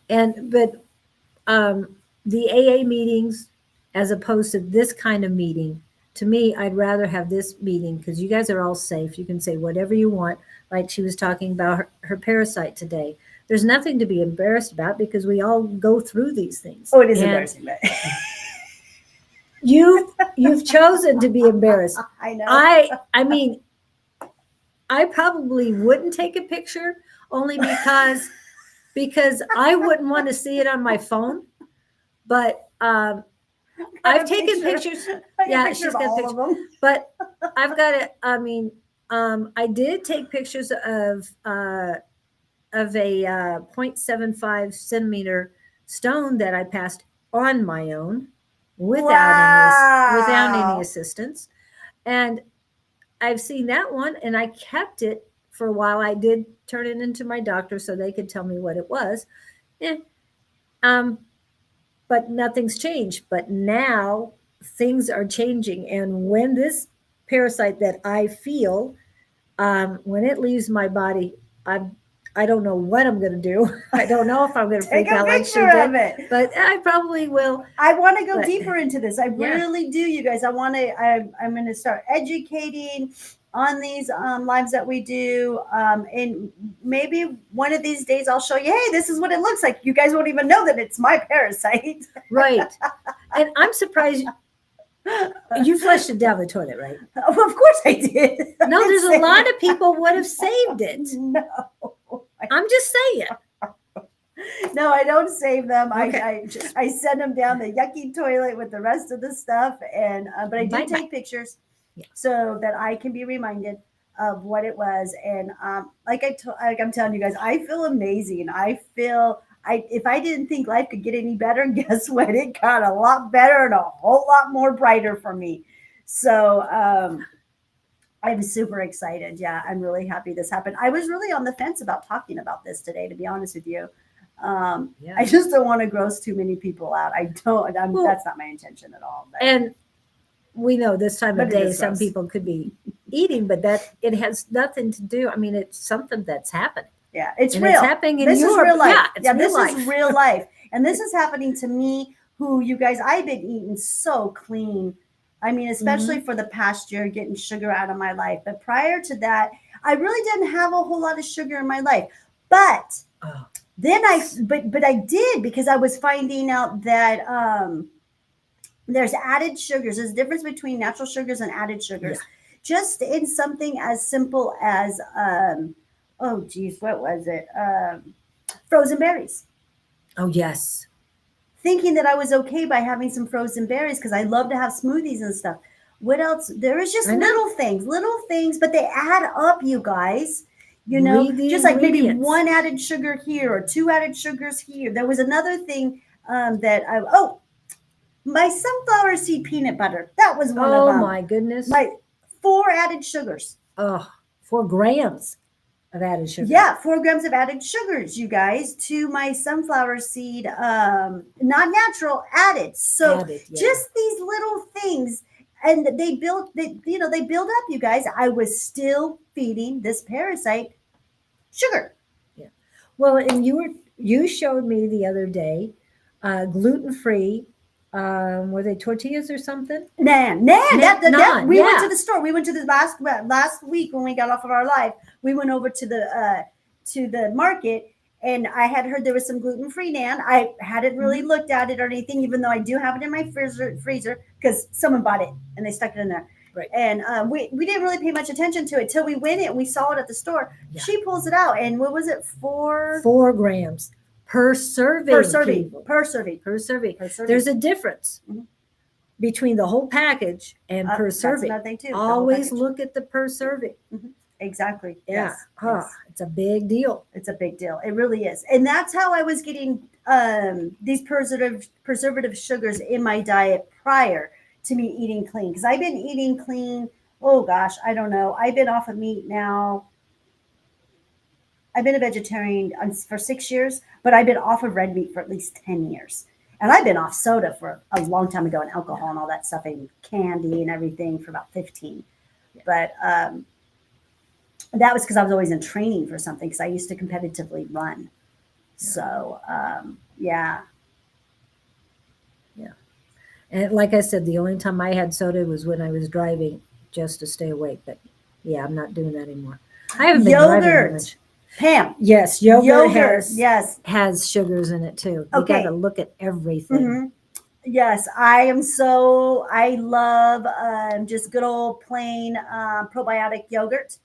But the AA meetings, as opposed to this kind of meeting, to me, I'd rather have this meeting because you guys are all safe. You can say whatever you want. Like she was talking about her parasite today. There's nothing to be embarrassed about because we all go through these things. Oh, it is embarrassing. But you've chosen to be embarrassed. I know. I mean, I probably wouldn't take a picture only because I wouldn't want to see it on my phone. But I've taken pictures. Yeah, she's got pictures. But I've got it. I mean, I did take pictures of a 0.75 centimeter stone that I passed on my own without any Wow. assistance. And I've seen that one and I kept it for a while. I did turn it into my doctor so they could tell me what it was. Eh, um, but nothing's changed. But now things are changing. And when this parasite that I feel, when it leaves my body, I don't know what I'm going to do. I don't know if I'm going to Take freak a out like she picture of did, it. but I probably will. I want to go But- deeper into this. I Yeah. really do, you guys. I'm going to start educating on these lives that we do. And maybe one of these days I'll show you, hey, this is what it looks like. You guys won't even know that it's my parasite. Right. And I'm surprised you flushed it down the toilet, right? Of course I did. No, there's a lot of people would have saved it. No. I'm just saying. No, I don't save them. Okay. I send them down the yucky toilet with the rest of the stuff, and but I do Bye-bye. take pictures Yeah. so that I can be reminded of what it was. And like I'm telling you guys, I feel amazing. I feel if I didn't think life could get any better, guess what? It got a lot better and a whole lot more brighter for me. So I'm super excited. Yeah, I'm really happy this happened. I was really on the fence about talking about this today, to be honest with you. Yeah. I just don't want to gross too many people out. Well, that's not my intention at all. But And we know this time But of it day, is some gross. people could be eating, but that it has nothing to do. I mean, it's something that's happening. yeah, it's And real. it's happening in This is Europe. real life. Yeah, it's real this life. is real life. And this is happening to me, who you guys, I've been eating so clean. I mean, especially Mm-hmm. for the past year, getting sugar out of my life. But prior to that, I really didn't have a whole lot of sugar in my life. But Oh, then but I did, because I was finding out that there's added sugars. There's a difference between natural sugars and added sugars. Just in something as simple as oh geez, what was it? Frozen berries. oh yes. Thinking that I was okay by having some frozen berries because I love to have smoothies and stuff. What else? There is just I know. little things, but they add up, you guys. You know, Read the just like maybe ingredients. one added sugar here or two added sugars here. There was another thing my sunflower seed peanut butter. That was one of Oh them. my goodness. My 4 added sugars. 4 grams of added sugar. Yeah, 4 grams of added sugars, you guys, to my sunflower seed, not natural, added. So Added, yeah. just these little things, and they build up, you guys. I was still feeding this parasite sugar. Well, and you showed me the other day gluten-free. Were they tortillas or something? Naan. Naan, We went yeah. to the store. We went to the last week when we got off of our live. We went over to the market, and I had heard there was some gluten-free naan. I hadn't really Mm-hmm. looked at it or anything, even though I do have it in my freezer because someone bought it and they stuck it in there. Right. And we didn't really pay much attention to it till we went in and we saw it at the store. Yeah. She pulls it out, and what was it? 4 grams per serving. per serving. people. Per serving. Per serving. Per serving. There's a difference Mhm. between the whole package and per That's serving. another thing too. the whole Always package. look at the per serving. Exactly. Yeah. Yes. Oh, Yes. it's a big deal. It's a big deal. It really is. And that's how I was getting these preservative sugars in my diet prior to me eating clean. Because I've been eating clean, oh gosh, I don't know. I've been off of meat now. I've been a vegetarian for 6 years, but I've been off of red meat for at least 10 years. And I've been off soda for a long time ago, and alcohol and all that stuff, and candy and everything for about 15. But that was because I was always in training for something, because I used to competitively run. So, yeah. And like I said, the only time I had soda was when I was driving just to stay awake. But yeah, I'm not doing that anymore. I haven't been driving that Yogurt. much. Pam. Yes, yogurt Yes. has sugars in it too. You Okay. got to look at everything. Mhm. Yes, I love just good old plain probiotic yogurt.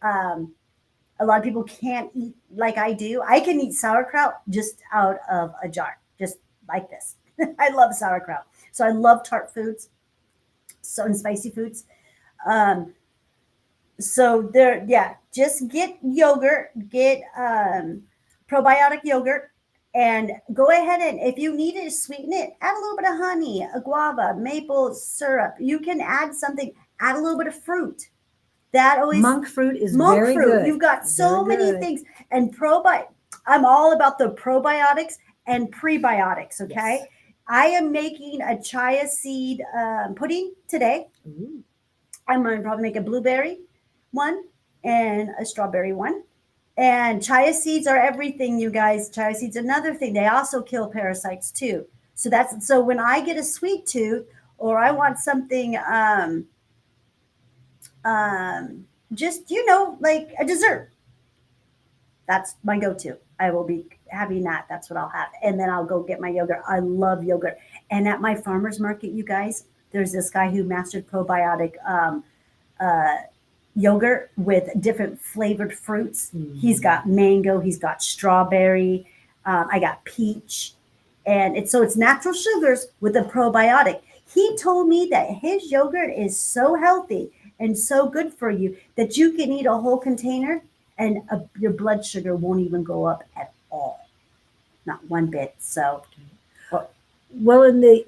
A lot of people can't eat like I do. I can eat sauerkraut just out of a jar, just like this. I love sauerkraut. So I love tart foods, and spicy foods. So there, yeah, just get yogurt, get probiotic yogurt, and go ahead and if you need to sweeten it, add a little bit of honey, a guava, maple syrup. You can add something, add a little bit of fruit. That always Monk fruit is monk very fruit. good. You've got so Very many good. things. And I'm all about the probiotics and prebiotics. Okay. Yes. I am making a chia seed pudding today. Ooh. I'm going to probably make a blueberry one and a strawberry one. And chia seeds are everything, you guys. Chia seeds, another thing. They also kill parasites too. So when I get a sweet tooth or I want something, just like a dessert, that's my go-to. I will be having that. That's what I'll have, and then I'll go get my yogurt. I love yogurt. And at my farmers market, you guys, there's this guy who mastered probiotic uh, yogurt with different flavored fruits. He's got mango, he's got strawberry, I got peach, and it's natural sugars with a probiotic. He told me that his yogurt is so healthy and so good for you that you can eat a whole container and your blood sugar won't even go up at all, not one bit. So, Well, in the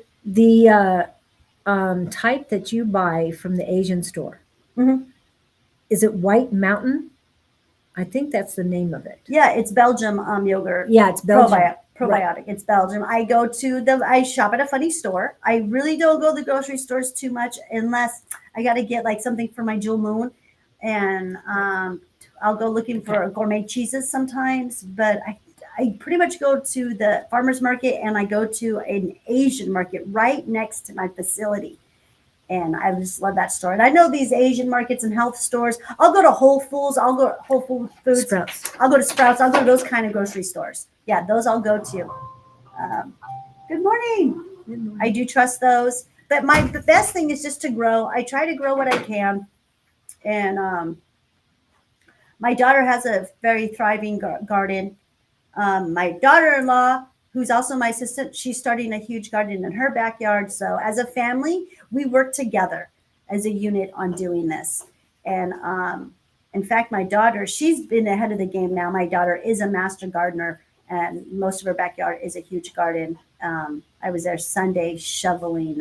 type that you buy from the Asian store, Mhm. is it White Mountain? I think that's the name of it. yeah, it's Belgium yogurt. Yeah, it's Belgium. Probiotic. It's Belgium. I shop at a funny store. I really don't go to the grocery stores too much unless I got to get like something for my Jewel Moon, and I'll go looking for gourmet cheeses sometimes. But I pretty much go to the farmers market and I go to an Asian market right next to my facility. And I just love that store. And I know these Asian markets and health stores. I'll go to Whole Foods. I'll go to Whole Foods. Sprouts. I'll go to Sprouts. I'll go to those kind of grocery stores. Yeah, those I'll go to. Good morning. I do trust those. But the best thing is just to grow. I try to grow what I can. And my daughter has a very thriving garden. My daughter-in-law, who's also my assistant, she's starting a huge garden in her backyard. So as a family, we work together as a unit on doing this. And in fact, my daughter, she's been ahead of the game now. My daughter is a master gardener, and most of her backyard is a huge garden. I was there Sunday shoveling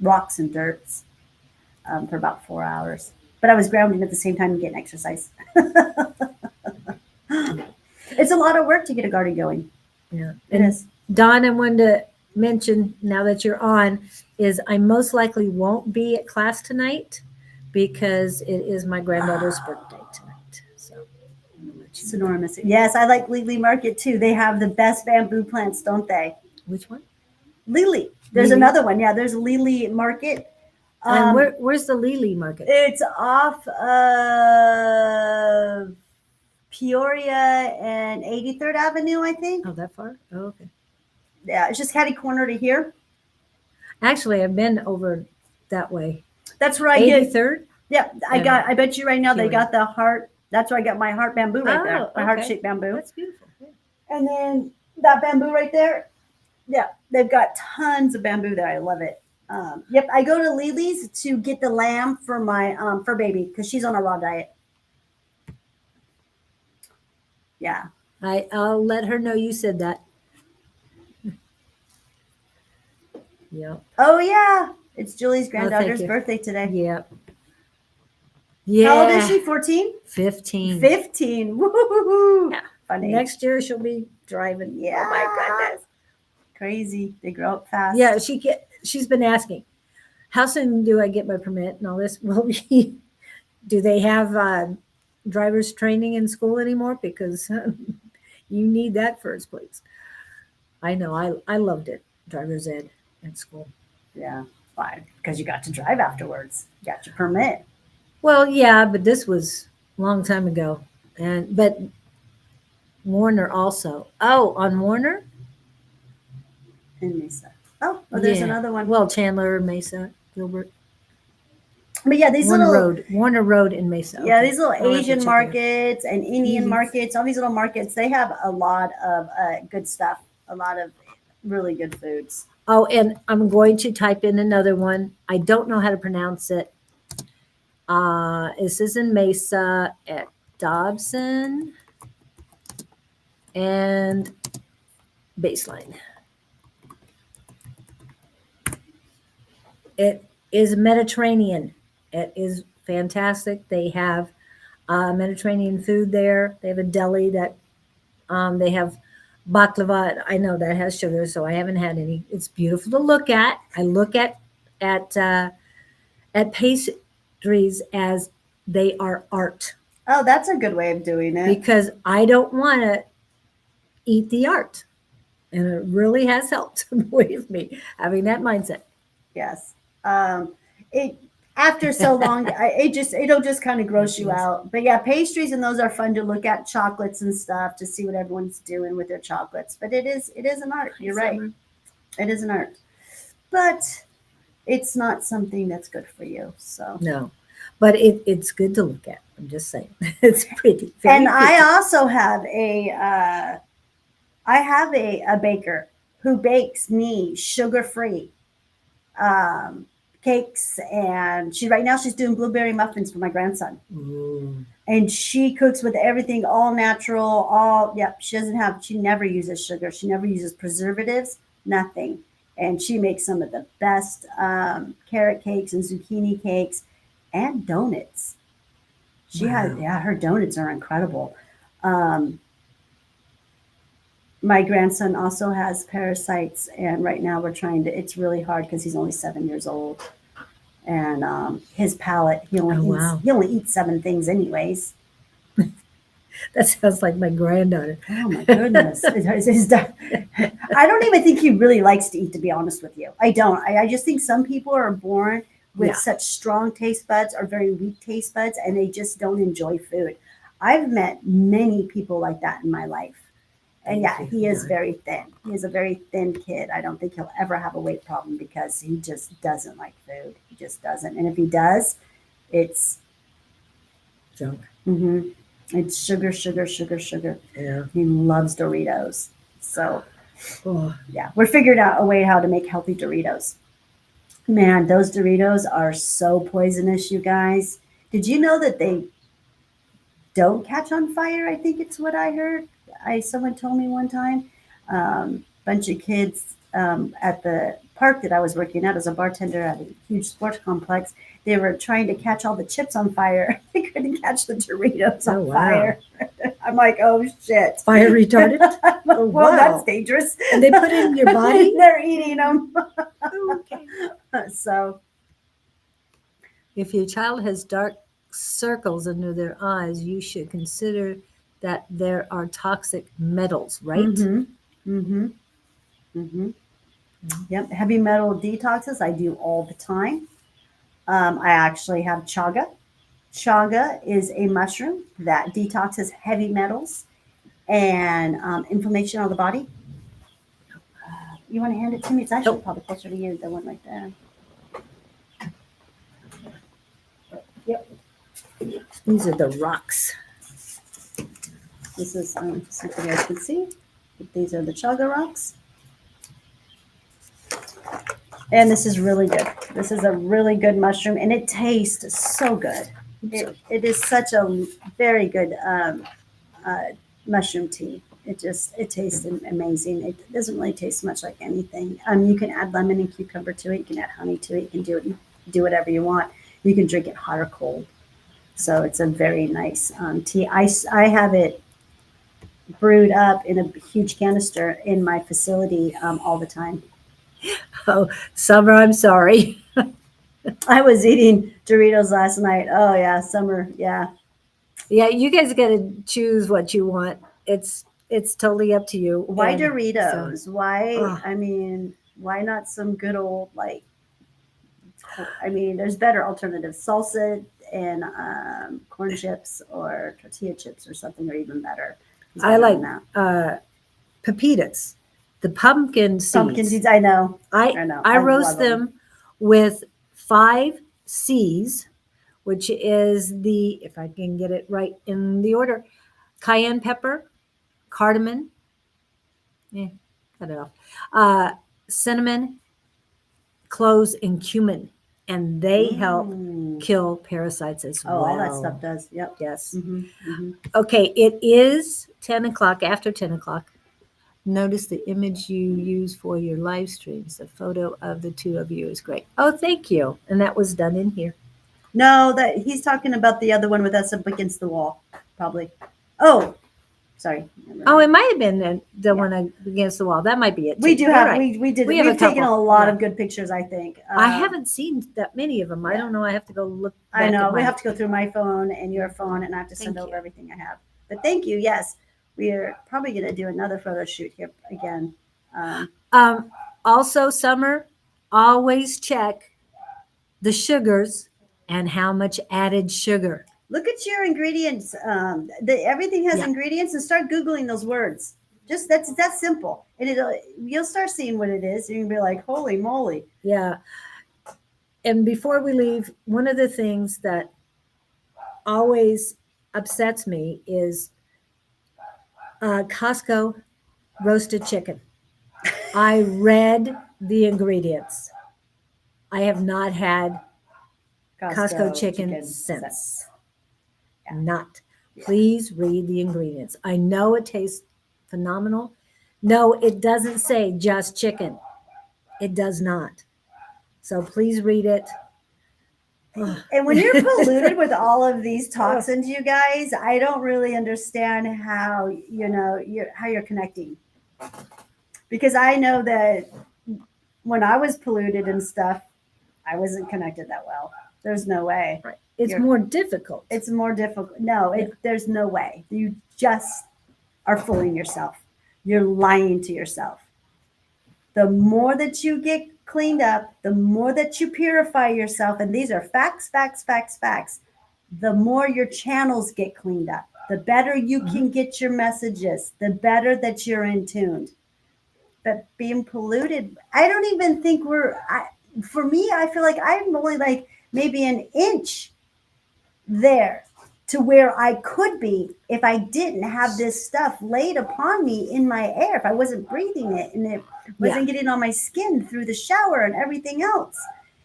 rocks and dirts for about 4 hours. But I was grounding at the same time and getting exercise. It's a lot of work to get a garden going. Yeah. It is. Don, I wanted to mention now that you're on is I most likely won't be at class tonight because it is my granddaughter's birthday tonight. So It's enormous. Yes, I like Lily Market too. They have the best bamboo plants, don't they? which one? Lily. There's Lily? another one. Yeah, there's Lily Market. And where's the Lily Market? It's off of Peoria and 83rd Avenue, I think. Oh, that far? Oh, okay. Yeah, it's just catty corner to here. Actually, I've been over that way. That's where I get. 83rd? Yeah, I bet you right now they Peoria. got the heart. That's where I got my heart bamboo right there. Oh, My okay. heart-shaped bamboo. That's beautiful. Yeah. And then that bamboo right there. Yeah, they've got tons of bamboo there. I love it. Yep, I go to Lily's to get the lamb for my fur baby because she's on a raw diet. Yeah. I'll let her know you said that. Yep. Oh yeah, it's Julie's thank granddaughter's you. birthday today. Yep. How old is Yeah. she? 14? 15. 15. Woo-hoo-hoo-hoo. Yeah. Funny. Next year she'll be driving. Yeah. Oh my goodness. Crazy. They grow up fast. Yeah, she's been asking, how soon do I get my permit and all this? Well, do they have driver's training in school anymore? Because you need that first, please. I know. I loved it, driver's ed at school. Yeah. Fine. Because you got to drive afterwards. You got your permit. Well, yeah, but this was a long time ago. But Warner also. Oh, on Warner? In Mesa. Oh, there's Yeah. another one. Well, Chandler, Mesa, Gilbert. But yeah, these Warner Road in Mesa. Yeah, Okay. these little I'll have to Asian check it out. markets and Indian Mhm. markets, all these little markets, they have a lot of good stuff, a lot of really good foods. Oh, and I'm going to type in another one. I don't know how to pronounce it. This is in Mesa at Dobson and Baseline. It is Mediterranean. It is fantastic. They have Mediterranean food there. They have a deli that they have baklava. I know that has sugar, so I haven't had any. It's beautiful to look at. I look at pastries as they are art Oh, that's a good way of doing it. because I don't want to eat the art, and it really has helped. Believe me, having that mindset. Yes. It after so long, it'll just kind of gross you Yes. out. But yeah, pastries and those are fun to look at, chocolates and stuff to see what everyone's doing with their chocolates. But it is an art. You're right. Summer. It is an art. But it's not something that's good for you. So No, but it's good to look at. I'm just saying, it's pretty. Very and pretty. I also have a baker who bakes me sugar-free cakes, and right now she's doing blueberry muffins for my grandson. Ooh. And she cooks with everything all natural, she never uses sugar, she never uses preservatives, nothing. And she makes some of the best carrot cakes and zucchini cakes and donuts. Wow. Her donuts are incredible. Um, my grandson also has parasites, and right now it's really hard because he's only 7 years old. And his palate, Oh, wow. he only eats 7 things anyways. That sounds like my granddaughter. Oh my goodness. I don't even think he really likes to eat, to be honest with you. I don't. I just think some people are born with Yeah. such strong taste buds or very weak taste buds, and they just don't enjoy food. I've met many people like that in my life. And yeah, Thank you. he is very thin. He is a very thin kid. I don't think he'll ever have a weight problem because he just doesn't like food. He just doesn't. And if he does, it's Junk. hmm it's sugar, sugar, sugar, sugar. Yeah. He loves Doritos. So Oh, yeah, we're figuring out a way how to make healthy Doritos. Man, those Doritos are so poisonous, you guys. Did you know that they don't catch on fire? I think it's what I heard. Someone told me one time. Bunch of kids at the park that I was working at as a bartender at a huge sports complex. They were trying to catch all the chips on fire. They couldn't catch the Doritos Oh, on wow. fire. I'm like, oh shit. fire retardant. Oh, Well, wow. that's dangerous. And they put it in your body? They're eating them. Okay. So If your child has dark circles under their eyes, you should consider that there are toxic metals, right? Mm-hmm. Mm-hmm. Mm-hmm. Yep. Heavy metal detoxes I do all the time. I actually have chaga. Chaga is a mushroom that detoxes heavy metals and inflammation of the body. You want to hand it to me? It's actually Nope. probably closer to you, the one right there. These are the rocks. This is something you guys can see. These are the chaga rocks. And this is really good. This is a really good mushroom, and it tastes so good. It is such a very good mushroom tea. It tastes amazing. It doesn't really taste much like anything. You can add lemon and cucumber to it. You can add honey to it. You can do whatever you want. You can drink it hot or cold. So it's a very nice tea. I have it brewed up in a huge canister in my facility all the time. Oh, Summer, I'm sorry. I was eating Doritos last night. Oh yeah, summer. Yeah. Yeah, you guys got to choose what you want. It's totally up to you. Why And Doritos? so- Why? Ugh. I mean, why not some good old there's better alternatives. Salsa and corn chips or tortilla chips or something are even better. It's I better like than that. pepitas, the pumpkin seeds. Pumpkin seeds. I know. I know. I I roast love 'em. them with 5 C's, which is if I can get it right in the order, cayenne pepper, cardamom, cut it off, cinnamon, cloves, and cumin. and they help Mm. kill parasites as Oh, well. all that stuff does. Yep. Yes. Mm-hmm. Okay, it is 10 o'clock, after 10 o'clock. Notice the image you use for your live streams. The photo of the two of you is great. Oh, thank you. And that was done in here. No, that he's talking about the other one with us up against the wall, probably. Oh, sorry. Oh, it might have been the one against the wall. That might be it. We too. do You're have right. we did We have we've a taken couple. a lot Yeah. of good pictures, I think. I haven't seen that many of them. I yeah. don't know. I have to go look. I back know at we my- have to go through my phone and your phone, and I have to send Thank over you. everything I have. But thank you. Yes, we are probably going to do another photo shoot here again. Also, Summer, always check the sugars and how much added sugar. Look at your ingredients. Everything has Yeah. ingredients, and start googling those words. Just that's simple, and you'll start seeing what it is, and you'll be like, "Holy moly!" Yeah. And before we leave, one of the things that always upsets me is Costco roasted chicken. I read the ingredients. I have not had Costco chicken since. Yeah. Not. Please read the ingredients. I know it tastes phenomenal. No, it doesn't say just chicken. It does not. So please read it. And when you're polluted with all of these toxins, you guys, I don't really understand how you're connecting. Because I know that when I was polluted and stuff, I wasn't connected that well. There's no way. Right. It's You're- more difficult. It's more difficult. No, there's no way. You just are fooling yourself. You're lying to yourself. The more that you get cleaned up, the more that you purify yourself, and these are facts, the more your channels get cleaned up, the better you can get your messages, the better that you're in tuned. But being polluted, I don't even think for me, I feel like I'm only like maybe an inch there to where I could be if I didn't have this stuff laid upon me in my air, if I wasn't breathing it and it wasn't getting on my skin through the shower and everything else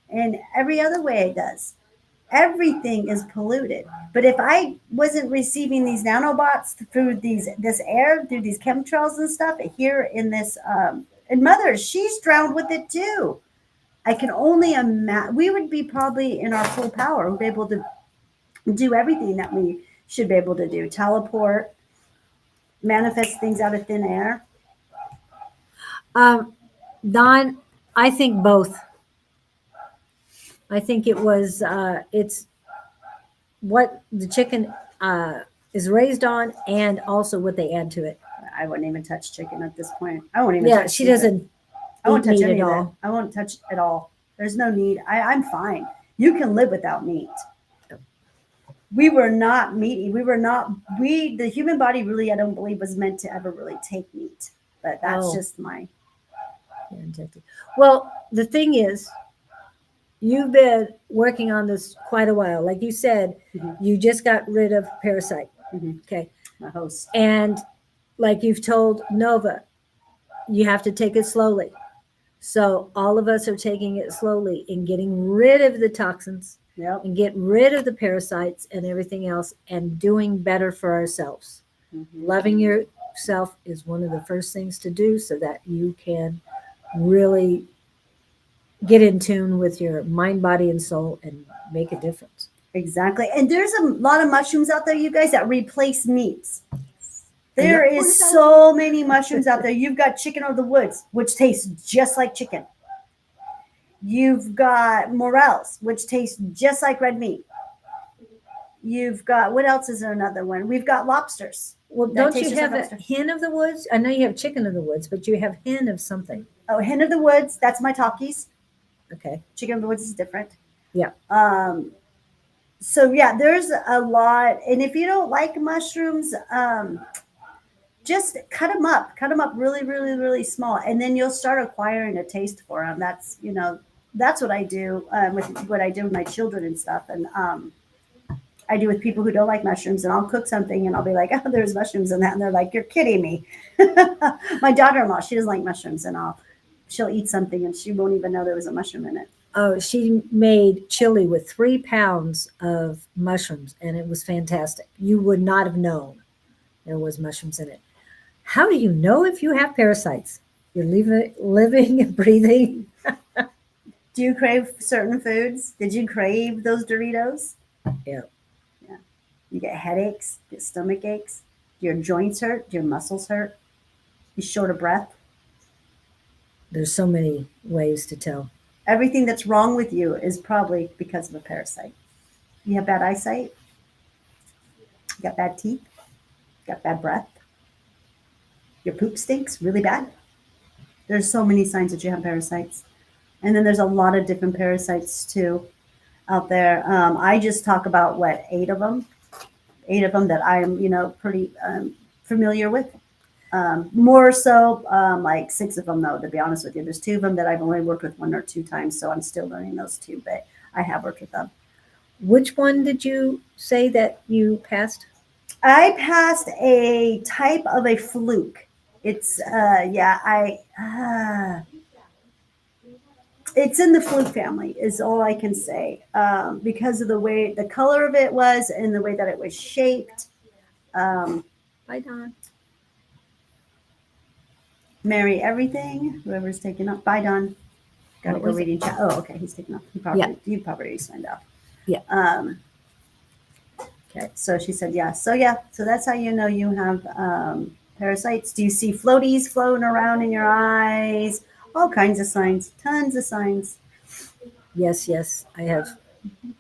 and every other way it does. Everything is polluted. But if I wasn't receiving these nanobots through this air, through these chemtrails and stuff here in this, and Mother, she's drowned with it too. I can only imagine we would be probably in our full power. We'd be able to do everything that we should be able to do. Teleport, manifest things out of thin air. Don, I think both. I think it's what the chicken is raised on and also what they add to it. I wouldn't even touch chicken at this point. I won't even Yeah, touch she seafood. doesn't I won't eat touch meat any at of all. that. I won't touch at all. There's no need. I'm fine. You can live without meat. We were not meaty. The human body really, I don't believe, was meant to ever really take meat. But that's just my. Well, the thing is, you've been working on this quite a while. Like you said, you just got rid of parasite. Okay. My host. And like you've told Nova, you have to take it slowly. So all of us are taking it slowly and getting rid of the toxins and get rid of the parasites and everything else and doing better for ourselves. Loving yourself is one of the first things to do so that you can really get in tune with your mind, body, and soul and make a difference. Exactly. And there's a lot of mushrooms out there, you guys, that replace meats. There is so many mushrooms out there. You've got chicken of the woods, which tastes just like chicken. You've got morels, which tastes just like red meat. You've got, what else is there another one? We've got lobsters. Well, That don't tastes you just have like a lobster. hen of the woods? I know you have chicken of the woods, but you have hen of something. Oh, hen of the woods, that's my talkies. Okay. Chicken of the woods is different. Yeah. So yeah, there's a lot. And if you don't like mushrooms, just cut them up really, really, really small. And then you'll start acquiring a taste for them. That's what I do with what I do with my children and stuff. And I do with people who don't like mushrooms, and I'll cook something and I'll be like, oh, there's mushrooms in that. And they're like, you're kidding me. My daughter-in-law, she doesn't like mushrooms, and she'll eat something and she won't even know there was a mushroom in it. Oh, she made chili with 3 pounds of mushrooms, and it was fantastic. You would not have known there was mushrooms in it. How do you know if you have parasites? You're living and breathing. Do you crave certain foods? Did you crave those Doritos? Yeah. Yeah. You get headaches, get stomach aches, do your joints hurt, do your muscles hurt, you short of breath. There's so many ways to tell. Everything that's wrong with you is probably because of a parasite. You have bad eyesight, you got bad teeth, you got bad breath, your poop stinks really bad. There's so many signs that you have parasites. And then there's a lot of different parasites too out there. I just talk about what, 8 of them that I'm, pretty familiar with. More so, like 6 of them though, to be honest with you. There's 2 of them that I've only worked with 1 or 2 times, so I'm still learning those 2, but I have worked with them. Which one did you say that you passed? I passed a type of a fluke. It's it's in the fluke family is all I can say, because of the way the color of it was and the way that it was shaped. Bye, Don. Marry everything. Whoever's taking up. Bye, Don. Gotta What go was it? reading chat. Oh, okay. He's taking off. You probably already signed off. Yeah. Okay. So she said, yeah. So that's how you know you have parasites. Do you see floaties floating around in your eyes? All kinds of signs. Tons of signs. Yes, I have.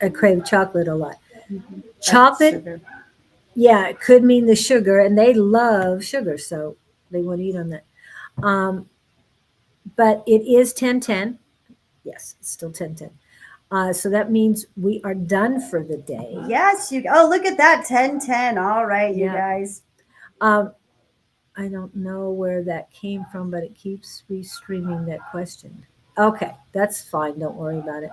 I crave chocolate a lot. That's Chocolate, sugar. yeah, it could mean the sugar, and they love sugar, so they want to eat on that. But it is 10:10. Yes, it's still 10:10. So that means we are done for the day. Yes, you. Oh, look at that. 10-10. All right, you Yeah. guys. I don't know where that came from, but it keeps restreaming that question. Okay, that's fine. Don't worry about it.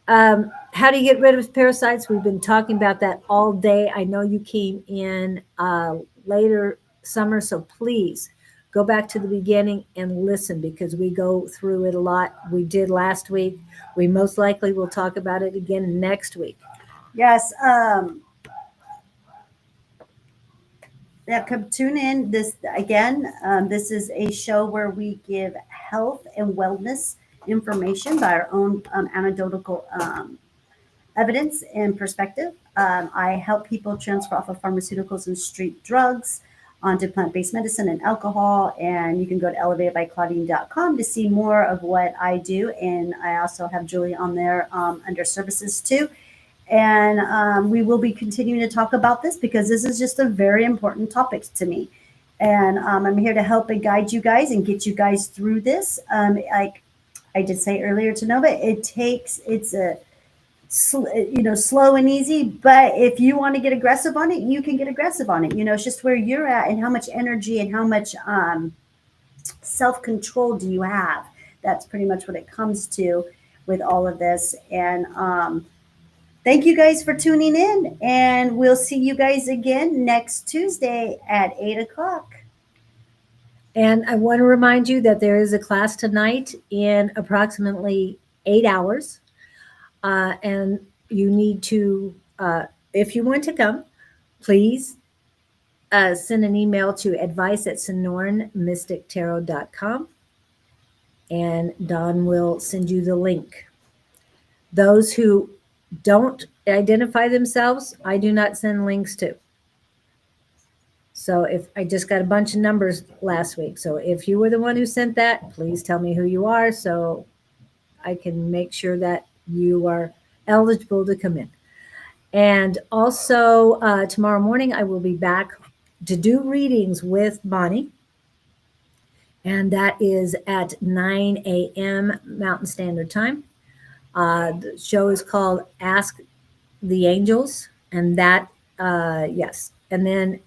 How do you get rid of parasites? We've been talking about that all day. I know you came in later summer, so please go back to the beginning and listen because we go through it a lot. We did last week. We most likely will talk about it again next week. Yes. Yeah, come tune in. This again. This is a show where we give health and wellness information by our own anecdotal evidence and perspective. I help people transfer off of pharmaceuticals and street drugs onto plant-based medicine and alcohol. And you can go to elevatedbyclaudene.com to see more of what I do. And I also have Julie on there under services too. And we will be continuing to talk about this because this is just a very important topic to me. And I'm here to help and guide you guys and get you guys through this. Like I did say earlier to Nova, it's a slow and easy. But if you want to get aggressive on it, you can get aggressive on it. It's just where you're at and how much energy and how much self-control do you have. That's pretty much what it comes to with all of this. And thank you guys for tuning in, and we'll see you guys again next Tuesday at 8 o'clock. And I want to remind you that there is a class tonight in approximately 8 hours. And you need to, if you want to come, please send an email to advice@sonornmystictarot.com, and Don will send you the link. Those who don't identify themselves, I do not send links to. So if I just got a bunch of numbers last week. So if you were the one who sent that, please tell me who you are so I can make sure that you are eligible to come in. And also tomorrow morning, I will be back to do readings with Bonnie. And that is at 9 a.m. Mountain Standard Time. The show is called Ask the Angels. And that, yes. And then,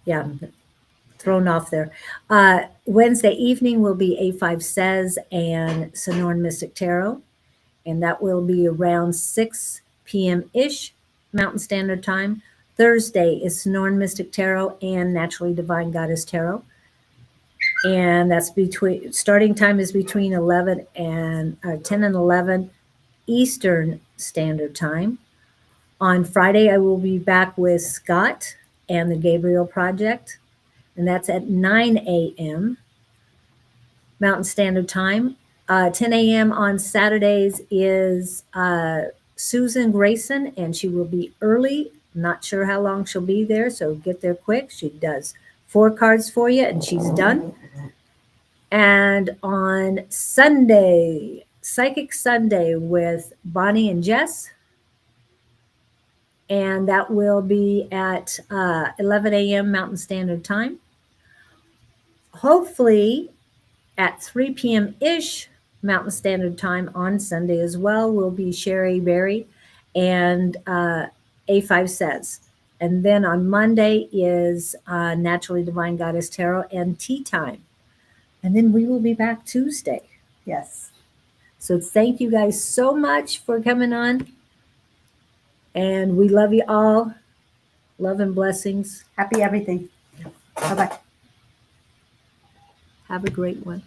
yeah, I'm thrown off there. Wednesday evening will be A5 Says and Sonorn Mystic Tarot. And that will be around 6 p.m.-ish Mountain Standard Time. Thursday is Sonorn Mystic Tarot and Naturally Divine Goddess Tarot. And that's between, starting time is between 11 and 10 and 11 Eastern Standard Time. On Friday, I will be back with Scott and the Gabriel Project, and that's at 9 a.m. Mountain Standard Time. 10 a.m. on Saturdays is Susan Grayson, and she will be early. Not sure how long she'll be there, so get there quick. She does 4 cards for you, and she's done. And on Sunday, Psychic Sunday with Bonnie and Jess, and that will be at 11 a.m. Mountain Standard Time. Hopefully, at 3 p.m. ish Mountain Standard Time on Sunday as well will be Sherry Berry and A5 Says. And then on Monday is Naturally Divine Goddess Tarot and Tea Time. And then we will be back Tuesday. Yes. So thank you guys so much for coming on. And we love you all. Love and blessings. Happy everything. Bye bye. Have a great one.